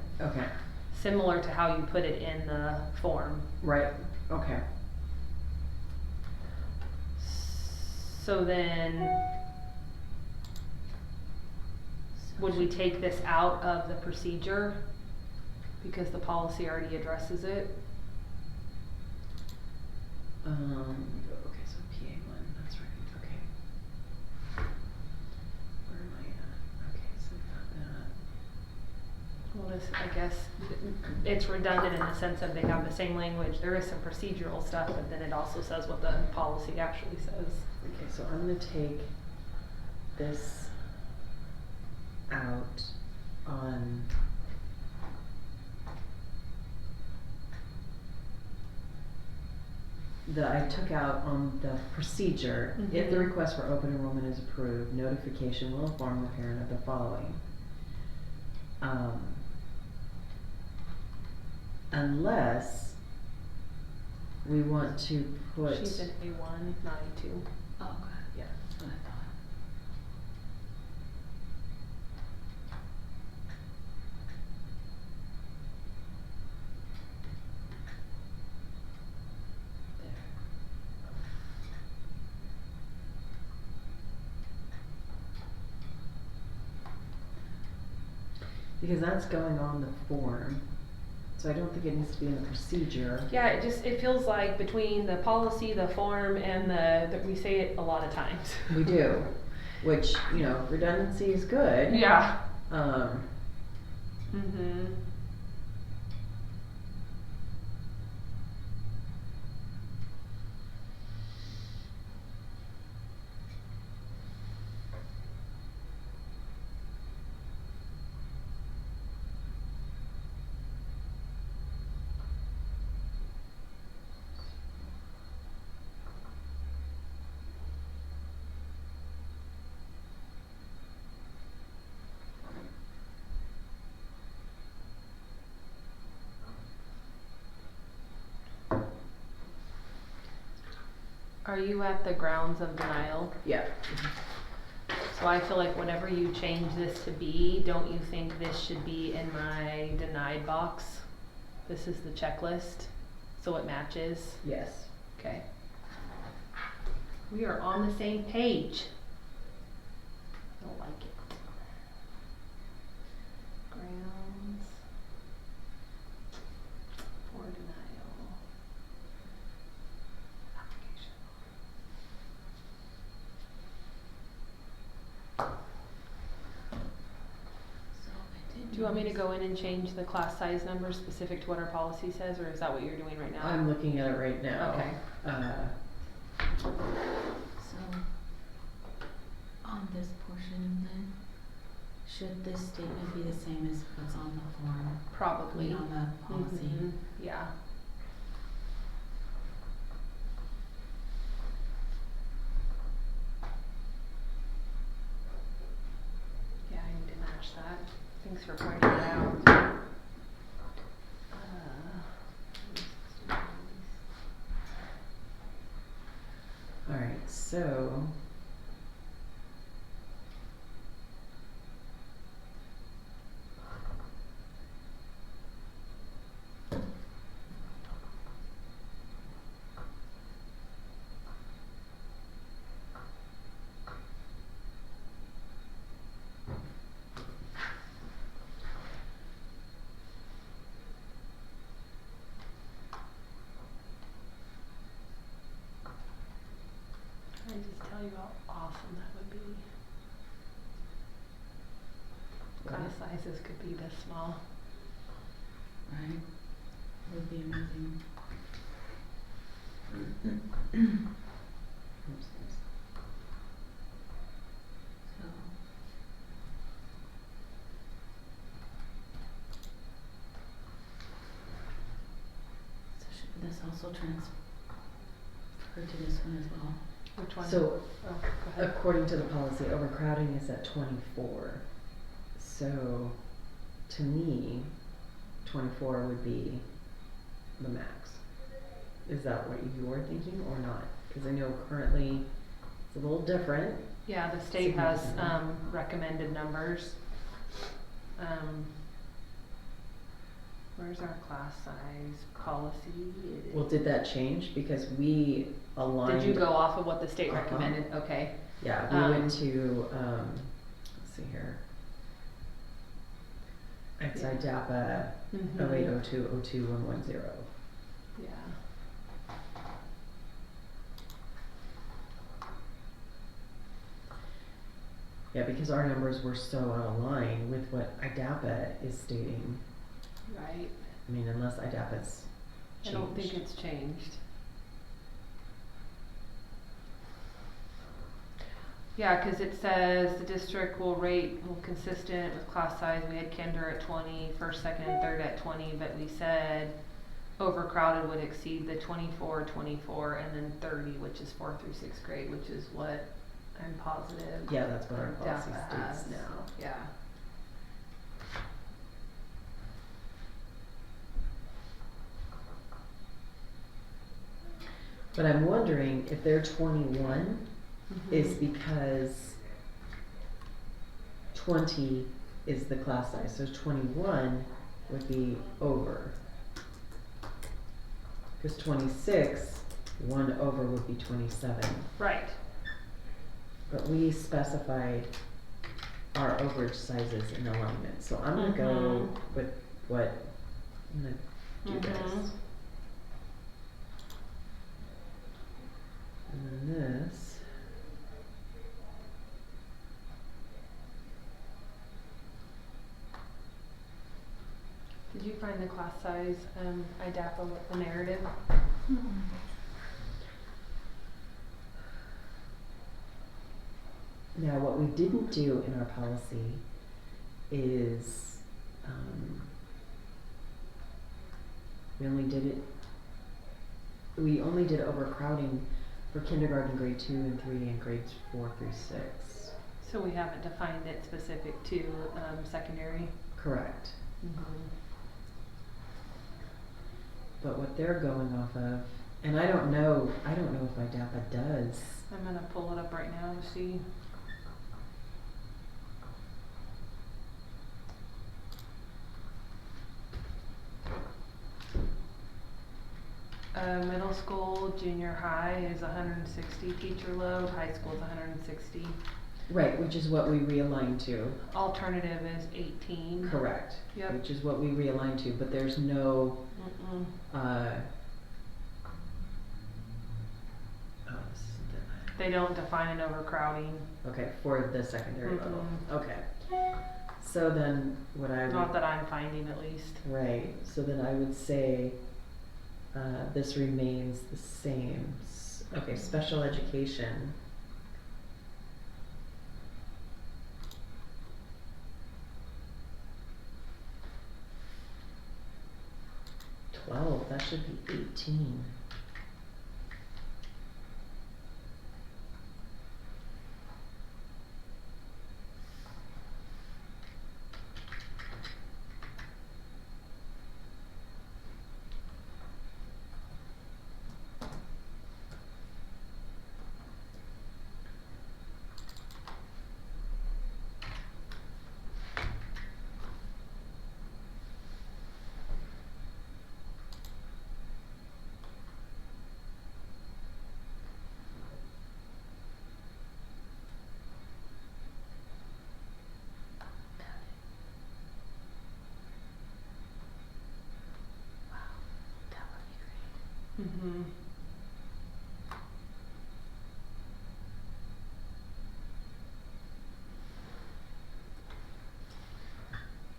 similar to how you put it in the form. right, okay. So then, would we take this out of the procedure? Because the policy already addresses it? Okay, so PA1, that's right, okay. Where am I at? Okay, so we got that. Well, this, I guess, it's redundant in the sense that they have the same language. There is some procedural stuff, but then it also says what the policy actually says. Okay, so I'm gonna take this out on I took out on the procedure, if the Mhm. request for open enrollment is approved, notification will inform the parent of the following. Unless we want to put. She's in A1, not A2. Oh, God, Yeah. that's what I thought. Because that's going on the form, so I don't think it needs to be in the procedure. Yeah, it feels like between the policy, the form, and that we say it a lot of times. We do, which, redundancy is good. Yeah. Um, Mm-hmm. Are you at the grounds of denial? yeah. So I feel like whatever you change this to be, don't you think this should be in my denied box? This is the checklist, so it matches. Yes. Okay. We are on the same page. I don't like it. Grounds for denial. Application. Do you want me to go in and change the class size numbers specific to what our policy says, or is that what you're doing right now? I'm looking at it right now. Okay. So, on this portion then, should this statement be the same as what's on the form? I Probably. mean, on the policy? Mhm, yeah. Yeah, I need to match that. Thanks for pointing it out. Alright, so. Can I just tell you how awesome that would be? Class sizes could be this small. Right? It would be amazing. So. So should this also transfer to this one as well? Which one? So, Oh, go ahead. according to the policy, overcrowding is at 24. So, to me, 24 would be the max. Is that what you're thinking or not? Because I know currently it's a little different. Yeah, the state has, Significantly. recommended numbers. Where's our class size policy? Well, did that change? Because we aligned. Did you go off of what the state Uh-huh. recommended? Okay. Yeah, we went to, let's see here. It's Yeah. IDAPA Mhm. 0802021110. Yeah. Yeah, because our numbers were so out of line with what IDAPA is stating. Right. I mean, unless IDAPA's I changed. don't think it's changed. Yeah, cause it says the district will rate consistent with class size. We had kinder at 20, first, second, and third at 20, but we said overcrowded would exceed the 24, 24, and then 30, which is 4th through 6th grade, which is what I'm positive. Yeah, that's what our policy DAPA states has. now. Yeah. But I'm wondering if they're 21 is Mhm. because 20 is the class size, so 21 would be over. Cause 26, 1 over would be 27, Right. but we specified our overage sizes in alignment, so I'm gonna go Mhm. with what, I'm gonna do Mhm. this. And then this. Did you find the class size, IDAPA with the narrative? Now, what we didn't do in our policy is, we only did overcrowding for kindergarten, grade 2 and 3, and grades 4 through 6. So we haven't defined it specific to, secondary? Correct. Mm-hmm. But what they're going off of, and I don't know if IDAPA does. I'm gonna pull it up right now to see. Middle school, junior high is 160 teacher load, high school is 160. Right, which is what we realigned to. Alternative is 18. Correct. Yep. Which is what we realigned to, but there's no, Mm-mm. oh, this isn't it. They don't define an overcrowding. Okay, for the secondary level, Mm-mm. okay. So then what I would. Not that I'm finding at least. Right, so then I would say, this remains the same. Okay, special education. That should be 18. Mm-hmm.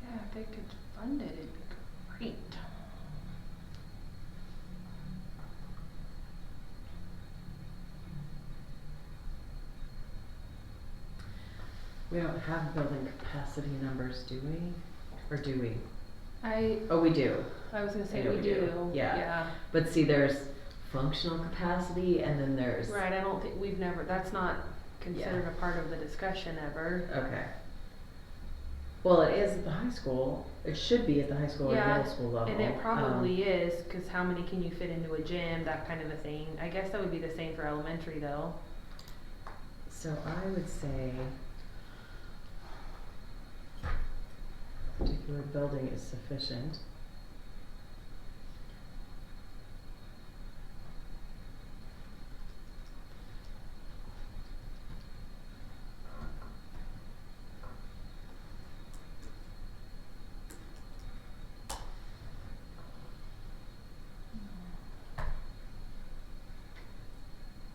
Yeah, if they could fund it, it'd be great. We don't have building capacity numbers, do we? Or do we? I Oh, we do. was gonna say I know we we do. do. Yeah. But see, there's functional capacity and then there's. Right, I don't think, that's not considered a part of the discussion ever. Okay. Well, it is at the high school. It should be at the high school or Yeah, middle school level. And it probably is, cause how many can you fit into a gym, that kind of a thing. I guess that would be the same for elementary though. So I would say particular building is sufficient.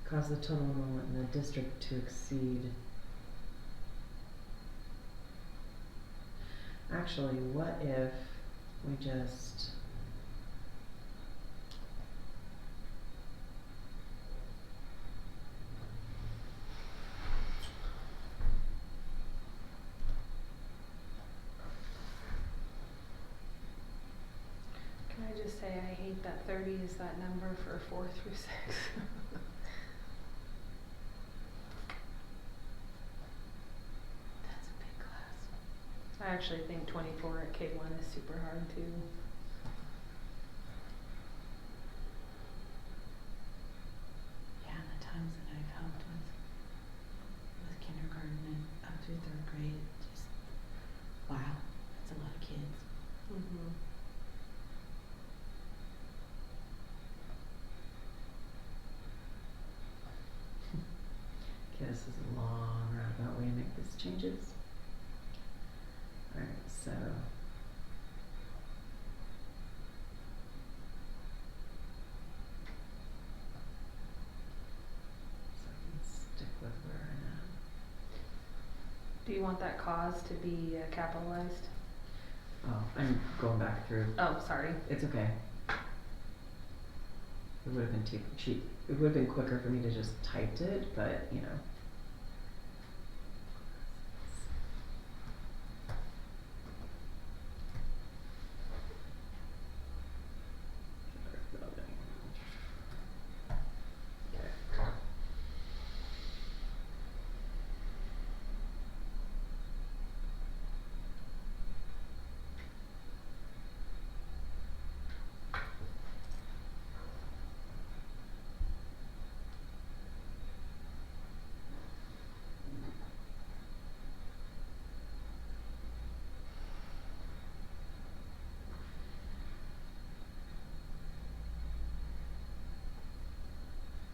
Cause the total enrollment in the district to exceed. Actually, what if we just. Can I just say I hate that 30 is that number for 4 through 6. That's a big class. I actually think 24 at K1 is super hard too. Yeah, and the times that I've helped with kindergarten and up through 3rd grade, just, wow, that's a lot of kids. Mm-hmm. Okay, this is a long roundabout way to make these changes. Alright, so. So I can stick with where I'm at. Do you want that cause to be capitalized? Oh, I'm going back through. Oh, sorry. It's okay. It would have been cheap. It would have been quicker for me to just typed it, but you know.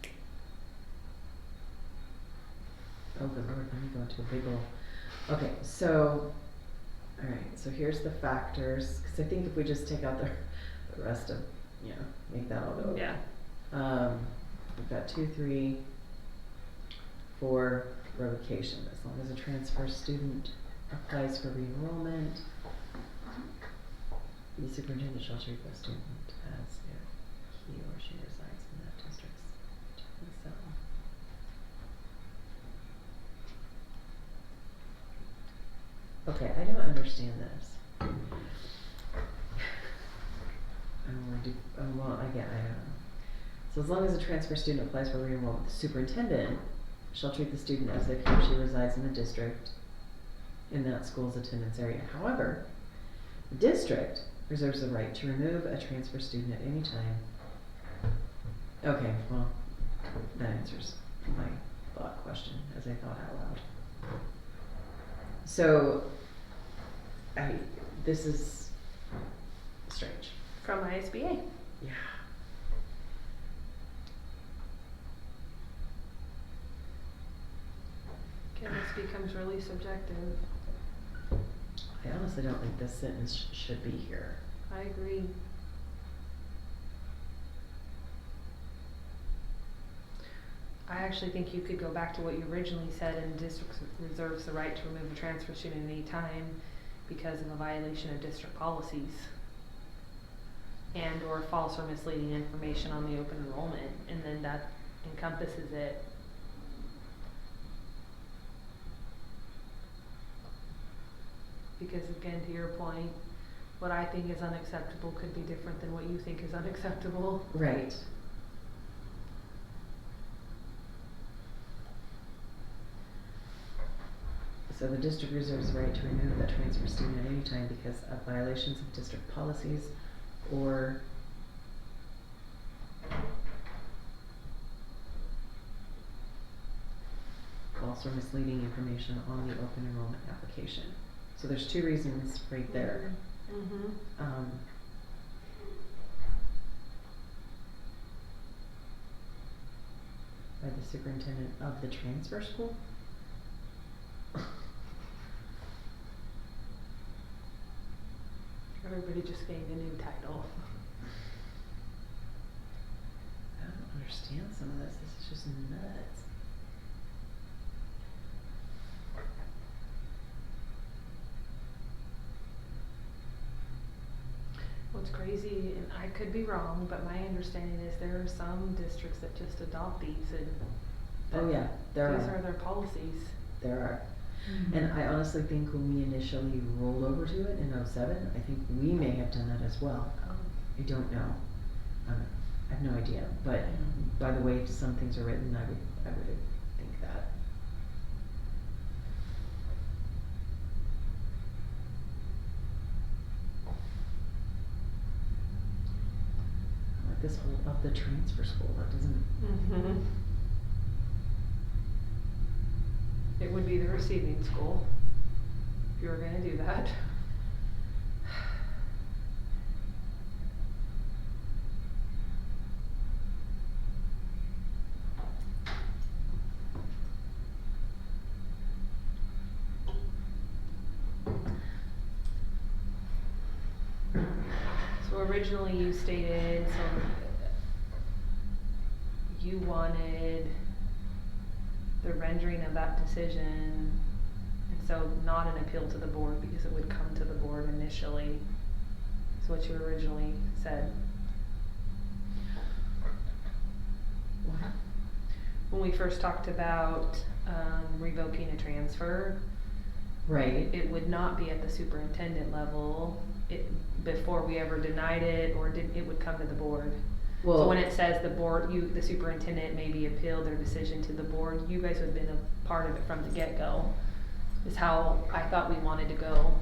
Okay. Oh, good lord, let me go into a big ol'. Okay, so, alright, so here's the factors, cause I think if we just take out the rest of, you know, make that all go away. Yeah. We've got 2, 3, 4 revocation, as long as a transfer student applies for re-enrollment, the superintendent shall treat the student as if he or she resides in that district. So, okay, I don't understand this. Well, I don't know. So as long as a transfer student applies for re-enrollment, the superintendent shall treat the student as if he or she resides in the district in that school's attendance area. However, the district reserves the right to remove a transfer student at any time. Okay, well, that answers my thought question as I thought out loud. So, this is strange. From ISBA. Yeah. Again, this becomes really subjective. I honestly don't think this sentence should be here. I agree. I actually think you could go back to what you originally said, and district reserves the right to remove a transfer student at any time because of a violation of district policies and or false or misleading information on the open enrollment, and then that encompasses it. Because again, to your point, what I think is unacceptable could be different than what you think is unacceptable. Right. So the district reserves the right to remove that transfer student at any time because of violations of district policies or false or misleading information on the open enrollment application. So there's two reasons right there. Mm-hmm. By the superintendent of the transfer school? Everybody just gained a new title. I don't understand some of this. This is just nuts. What's crazy, and I could be wrong, but my understanding is there are some districts that just adopt these and Oh yeah, there these are. are their policies. There are. Mm-hmm. And I honestly think when we initially rolled over to it in '07, I think we may have done that as well. I don't know. I have no idea. But by the way some things are written, I would think that. Like this whole of the transfer school, that doesn't. Mm-hmm. It would be the receiving school, if you were gonna do that. So originally you stated, you wanted the rendering of that decision, and so not an appeal to the board because it would come to the board initially, is what you originally said. What? When we first talked about revoking a transfer, Right. it would not be at the superintendent level, before we ever denied it, or it would come to the board. Well, So when it says the board, the superintendent maybe appeal their decision to the board, you guys would have been a part of it from the get-go, is how I thought we wanted to go.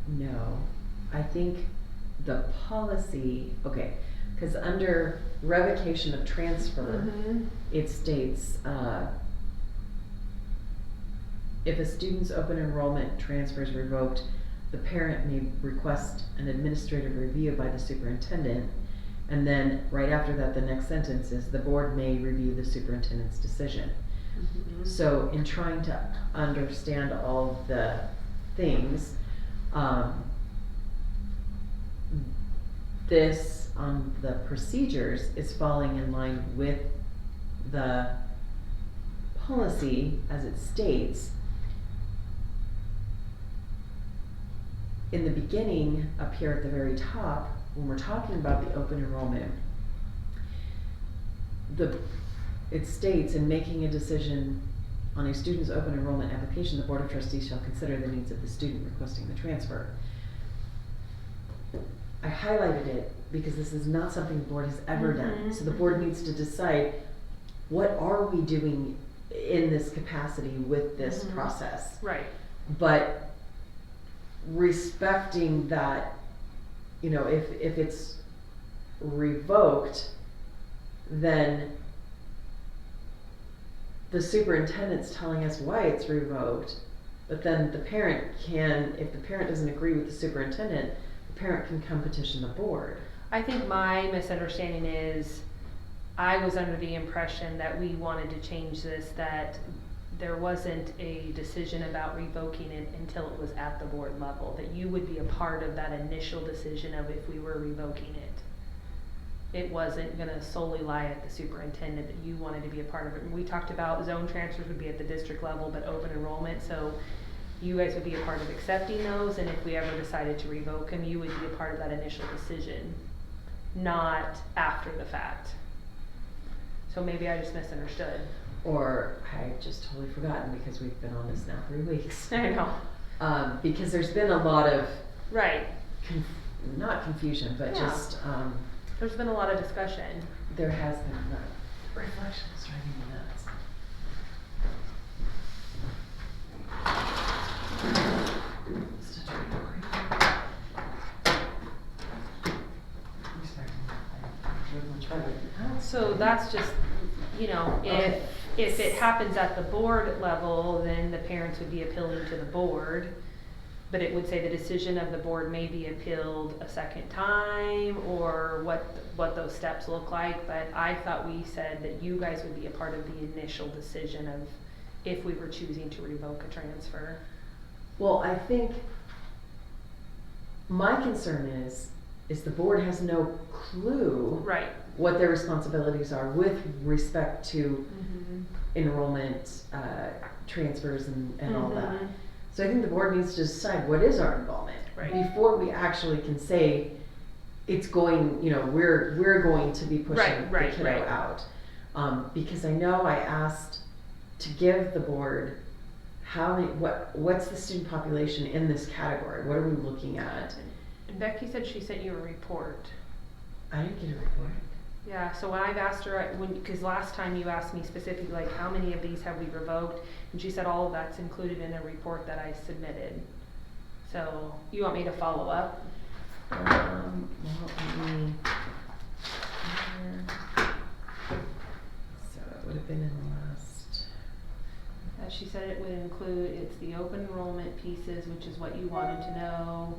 no, I think the policy, okay, cause under revocation of transfer, it states, if a student's open enrollment transfer is revoked, the parent may request an administrative review by the superintendent. And then right after that, the next sentence is the board may review the superintendent's decision. So in trying to understand all the things, this on the procedures is falling in line with the policy as it states, in the beginning, up here at the very top, when we're talking about the open enrollment, it states, in making a decision on a student's open enrollment application, the Board of Trustees shall consider the needs of the student requesting the transfer. I highlighted it because this is not something the board has ever done. So the board needs to decide, what are we doing in this capacity with this process? Right. But respecting that, you know, if it's revoked, then the superintendent's telling us why it's revoked, but then the parent can, if the parent doesn't agree with the superintendent, the parent can come petition the board. I think my misunderstanding is, I was under the impression that we wanted to change this, that there wasn't a decision about revoking it until it was at the board level, that you would be a part of that initial decision of if we were revoking it. It wasn't gonna solely lie at the superintendent, that you wanted to be a part of it. And we talked about zone transfers would be at the district level, but open enrollment, so you guys would be a part of accepting those, and if we ever decided to revoke them, you would be a part of that initial decision, not after the fact. So maybe I just misunderstood. Or I just totally forgotten because we've been on this now 3 weeks. I know. Because there's been a lot of, Right. not confusion, but Yeah. just, There's been a lot of discussion. there has been, reflection is driving me nuts. Still trying to worry. So that's just, you know, Okay. if it happens at the board level, then the parents would be appealing to the board. But it would say the decision of the board may be appealed a second time, or what those steps look like. But I thought we said that you guys would be a part of the initial decision of if we were choosing to revoke a transfer. Well, I think my concern is the board has no clue Right. what their responsibilities are with respect to Mm-hmm. enrollment, transfers and all that. Mhm. So I think the board needs to decide what is our involvement. Right. Before we actually can say, it's going, you know, we're going to be pushing Right, the kiddo right. out. Because I know I asked to give the board how many, what's the student population in this category? What are we looking at? And Becky said she sent you a report. I didn't get a report. Yeah, so when I've asked her, because last time you asked me specifically, like, how many of these have we revoked? And she said all of that's included in a report that I submitted. So, you want me to follow up? Well, let me, so it would have been in the last, She said it would include, it's the open enrollment pieces, which is what you wanted to know.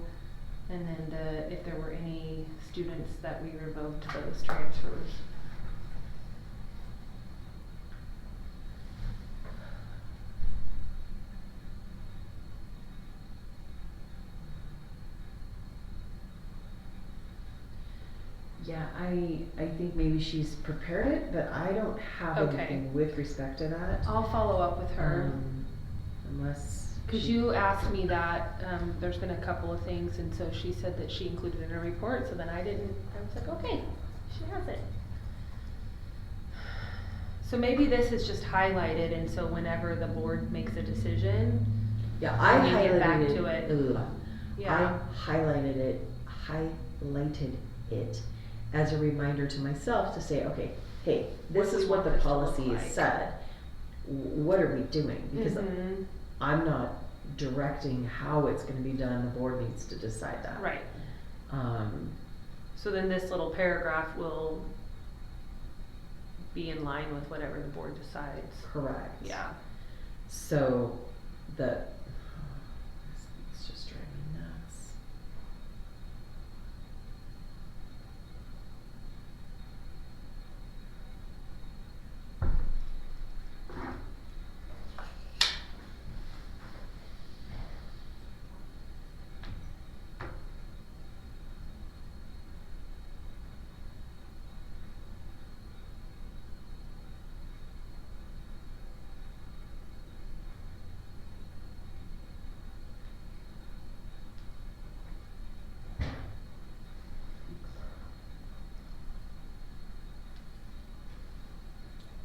And then if there were any students that we revoked those transfers. yeah, I think maybe she's prepared it, but I don't have Okay. anything with respect to that. I'll follow up with her. Unless. Cause she- you asked me that, there's been a couple of things, and so she said that she included in her report, so then I was like, okay, she has it. So maybe this is just highlighted, and so whenever the board makes a decision, Yeah, I when we get highlighted back it. to it. Ugh. yeah, I highlighted it as a reminder to myself to say, okay, hey, this What do we is what want the this to look policy like? has said. What are we doing? Because Mhm. I'm not directing how it's gonna be done, the board needs to decide that. Right, Um, so then this little paragraph will be in line with whatever the board decides. correct. Yeah, So, it's just driving me nuts.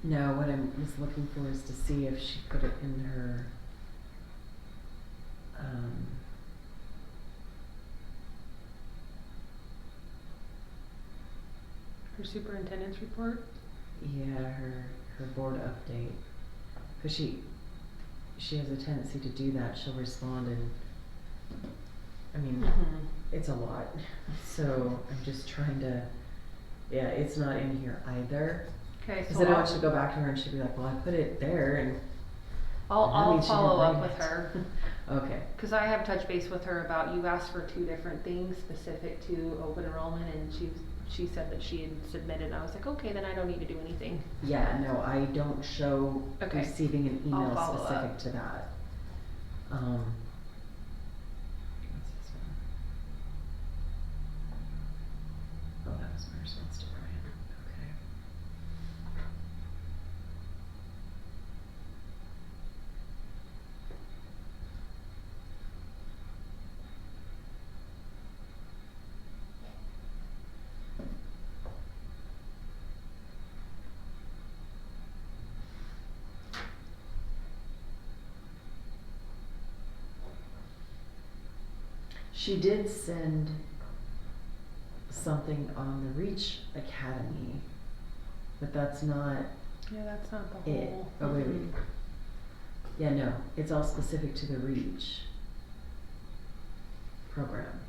No, what I was looking for is to see if she put it in her, Her superintendent's report? yeah, her board update. Cause she has a tendency to do that, she'll respond and, I mean, Mm-hmm. it's a lot, so I'm just trying to, yeah, it's not in here either. Okay, Cause so I don't want you to go back to her and she'd be like, well, I put it there and. that I'll means she didn't follow up write with it." her. Okay, Cause I have touched base with her about, you asked for 2 different things specific to open enrollment, and she said that she had submitted, and I was like, okay, then I don't need to do anything. yeah, no, I don't show Okay. receiving an I'll email follow specific up. to that. What's this one? Oh, that was my response to Brian, okay. She did send something on the Reach Academy, but that's not Yeah, that's not the it. whole. Oh, wait, wait. Mhm. Yeah, no, it's all specific to the Reach program.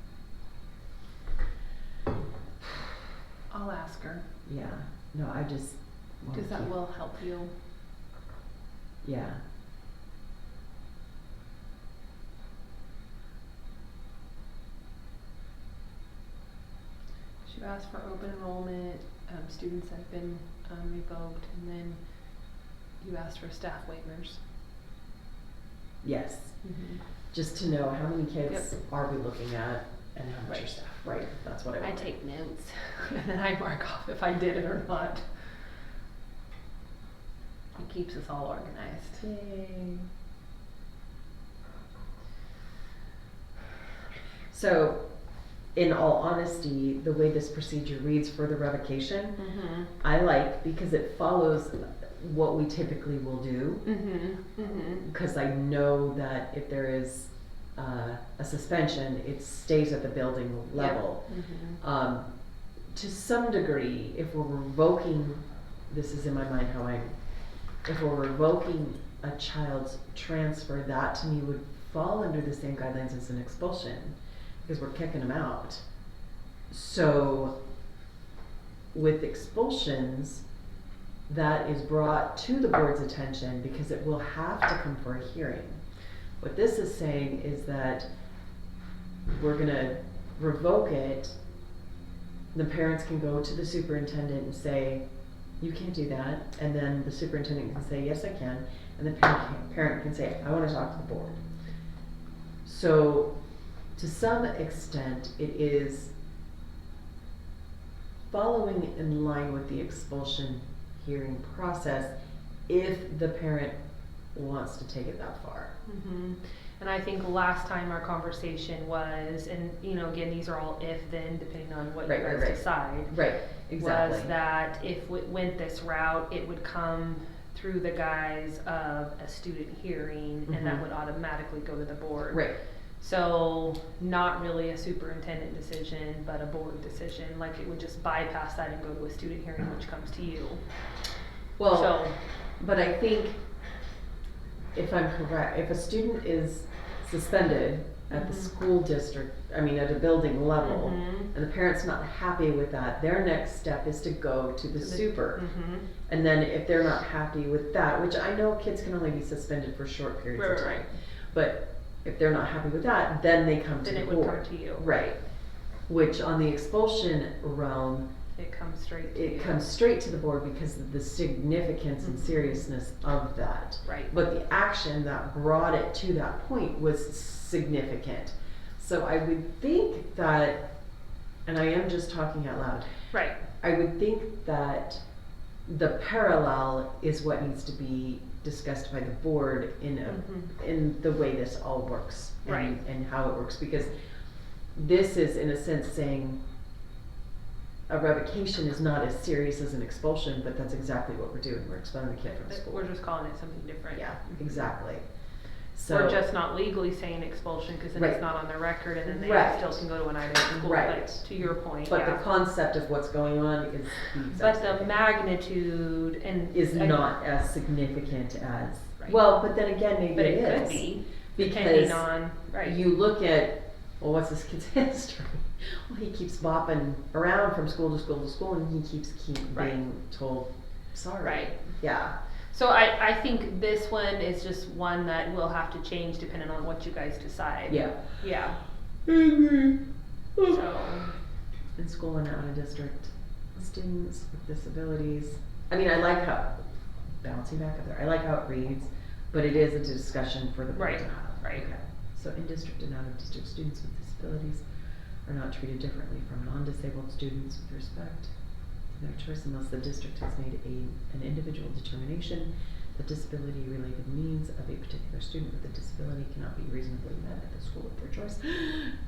I'll ask her, Yeah, no, I just wanna cause that keep- will help you. Yeah. She asked for open enrollment, students that have been, revoked, and then you asked for staff waivers. Yes, Mm-hmm. just to know how many kids Yep. are we looking at and how much are Right. staff, right, that's what I I wanted. take notes, and then I mark off if I did it or not. It keeps us all organized. Yay. So, in all honesty, the way this procedure reads for the revocation, Mm-hmm. I like because it follows what we typically will do. Mm-hmm. Mm-hmm. Because I know that if there is a suspension, it stays at the building level. Mm-hmm. To some degree, if we're revoking, this is in my mind how if we're revoking a child's transfer, that to me would fall under the same guidelines as an expulsion, because we're kicking them out. So with expulsions, that is brought to the board's attention because it will have to come for a hearing. What this is saying is that we're gonna revoke it. The parents can go to the superintendent and say, you can't do that, and then the superintendent can say, yes, I can, and the parent can say, I wanna talk to the board. So, to some extent, it is following in line with the expulsion hearing process if the parent wants to take it that far. Mm-hmm. And I think last time our conversation was, and you know, again, these are all if then, depending on what Right, you right, guys right. decide. Right, exactly. Was that if we went this route, it would come through the guise of a student hearing, and that Mhm. would automatically go to the board. Right, So not really a superintendent decision, but a board decision, like it would just bypass that and go to a student hearing, which comes to you. well, So, but I think if I'm correct, if a student is suspended at the Mhm. school district, I mean, at a building level, Mhm. and the parent's not happy with that, their next step is to go to the super. Mhm. And then if they're not happy with that, which I know kids can only be suspended for short periods Right, of right, time. right. But if they're not happy with that, then they come to Then the it would board. come to you. Right. Which on the expulsion realm, It comes straight to you. it comes straight to the board because of the significance and Mhm. seriousness of that. Right. But the action that brought it to that point was significant. So I would think that, and I am just talking out loud, Right. I would think that the parallel is what needs to be discussed by the board in Mhm. in the way this all works and, Right. and how it works, because this is in a sense saying a revocation is not as serious as an expulsion, but that's exactly what we're doing, we're expelling the kid from But school. we're just calling it something different. Yeah, exactly. So. We're just not legally saying expulsion, cause then Right. it's not on their record, and then they Right. still can go to an item school, Right. but to your point, But yeah. the concept of what's going on is the exact But same the thing. magnitude and. Is and- not as significant as, Right. well, but then again, maybe But it it could is. be, Because depending on, right. you look at, well, what's this kid's history? Well, he keeps bopping around from school to school to school, and he keeps Right. being told, sorry. Right. Yeah. So I think this one is just one that will have to change depending on what you guys decide. Yeah. Yeah, Mm-hmm. so, In school and out of district, students with disabilities. I mean, I like how, bouncing back up there, I like how it reads, but it is a discussion for the board Right, to have. right. Okay. So in district and out of district, students with disabilities are not treated differently from non-disabled students with respect to their choice unless the district has made an individual determination that disability-related needs of a particular student with a disability cannot be reasonably met at the school of their choice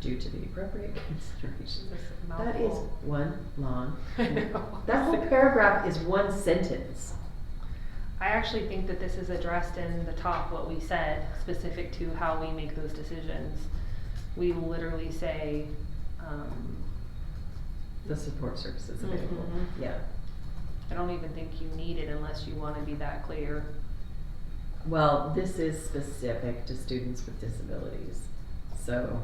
due to the appropriate consideration. This is a That is mouthful. one long, I know. that whole paragraph is one sentence. I actually think that this is addressed in the top, what we said, specific to how we make those decisions. We literally say, The support services available, Mhm. yeah. I don't even think you need it unless you wanna be that clear. Well, this is specific to students with disabilities, so.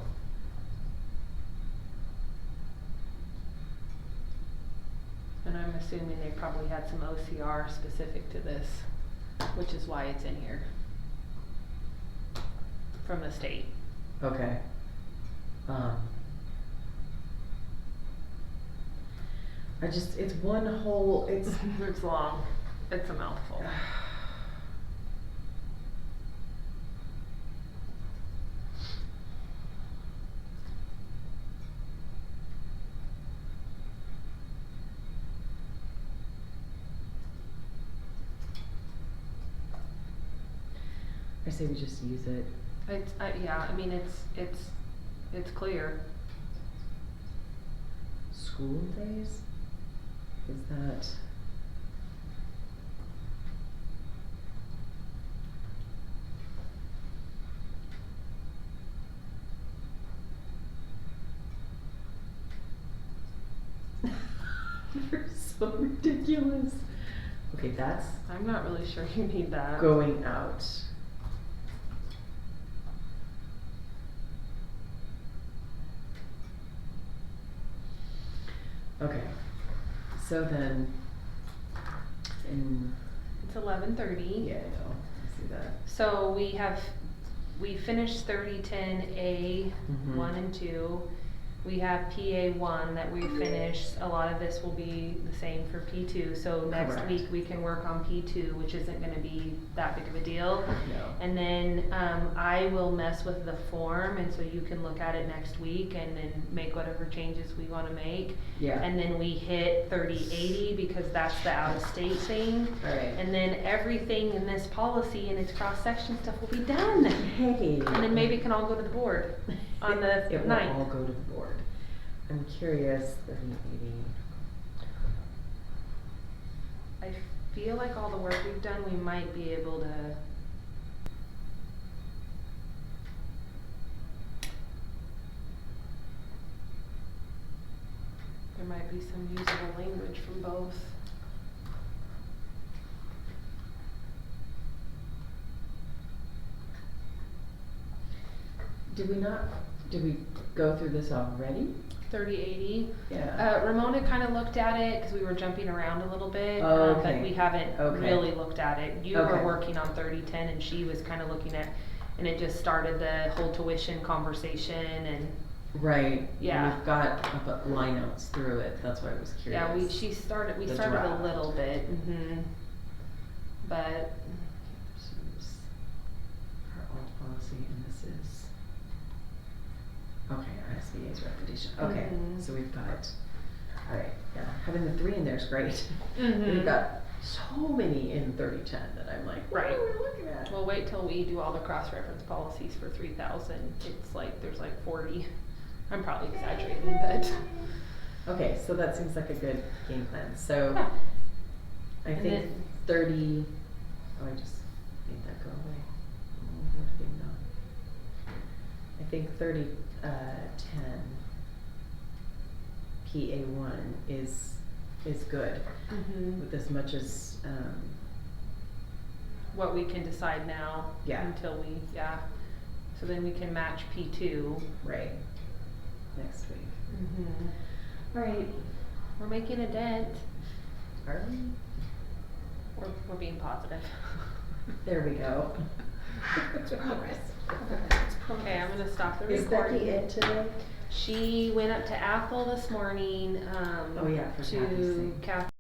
And I'm assuming they probably had some OCR specific to this, which is why it's in here. From the state. Okay. I just, it's one whole, it's. It's long, it's a mouthful. I say we just use it. It's, yeah, I mean, it's clear. School days? Is that? You're so ridiculous. Okay, that's I'm not really sure you need that. going out. Okay, so then, in, It's 11:30. yeah, I know, I see that. So we finished 3010A Mhm. 1 and 2. We have PA1 that we finished. A lot of this will be the same for P2. So next Correct. week we can work on P2, which isn't gonna be that big of a deal. No. And then, I will mess with the form, and so you can look at it next week and then make whatever changes we wanna make. Yeah. And then we hit 3080 because that's the out-of-state thing. Alright. And then everything in this policy and its cross-section stuff will be done. Hey. And then maybe it can all go to the board on the It will 9th. all go to the board. I'm curious, 3080. I feel like all the work we've done, we might be able to. There might be some usable language from both. Did we go through this already? 3080. Yeah. Ramona kinda looked at it, cause we were jumping around a little bit, Oh, but okay. we haven't Okay. really looked at it. You were Okay. working on 3010 and she was kinda looking at, and it just started the whole tuition conversation and, Right. and Yeah. We've got line notes through it, that's why I was curious. yeah, we started The a draft. little bit, but, Oops. Our old policy, and this is, okay, ISBA's recommendation, okay, Mhm. so we've got, alright, yeah, having the 3 in there is great. Mhm. We've got so many in 3010 that I'm like, what Right. are we looking at? we'll wait till we do all the cross-reference policies for 3000. It's like, there's like 40. I'm probably exaggerating, but, Okay, so that seems like a good game plan, so Yeah. I And think then- 30, oh, I just made that go away. Oh, what did it not? I think 10 PA1 is good, Mhm. with as much as, What we can decide now. Yeah. Until we, yeah, so then we can match P2. right, next week. Mm-hmm. Alright, We're making a dent, are we? we're being positive. There we go. It's progress. Okay, I'm gonna stop the Is recording. Becky in today? She went up to Athol this morning, Oh, yeah, for Kathy's to thing. Kathy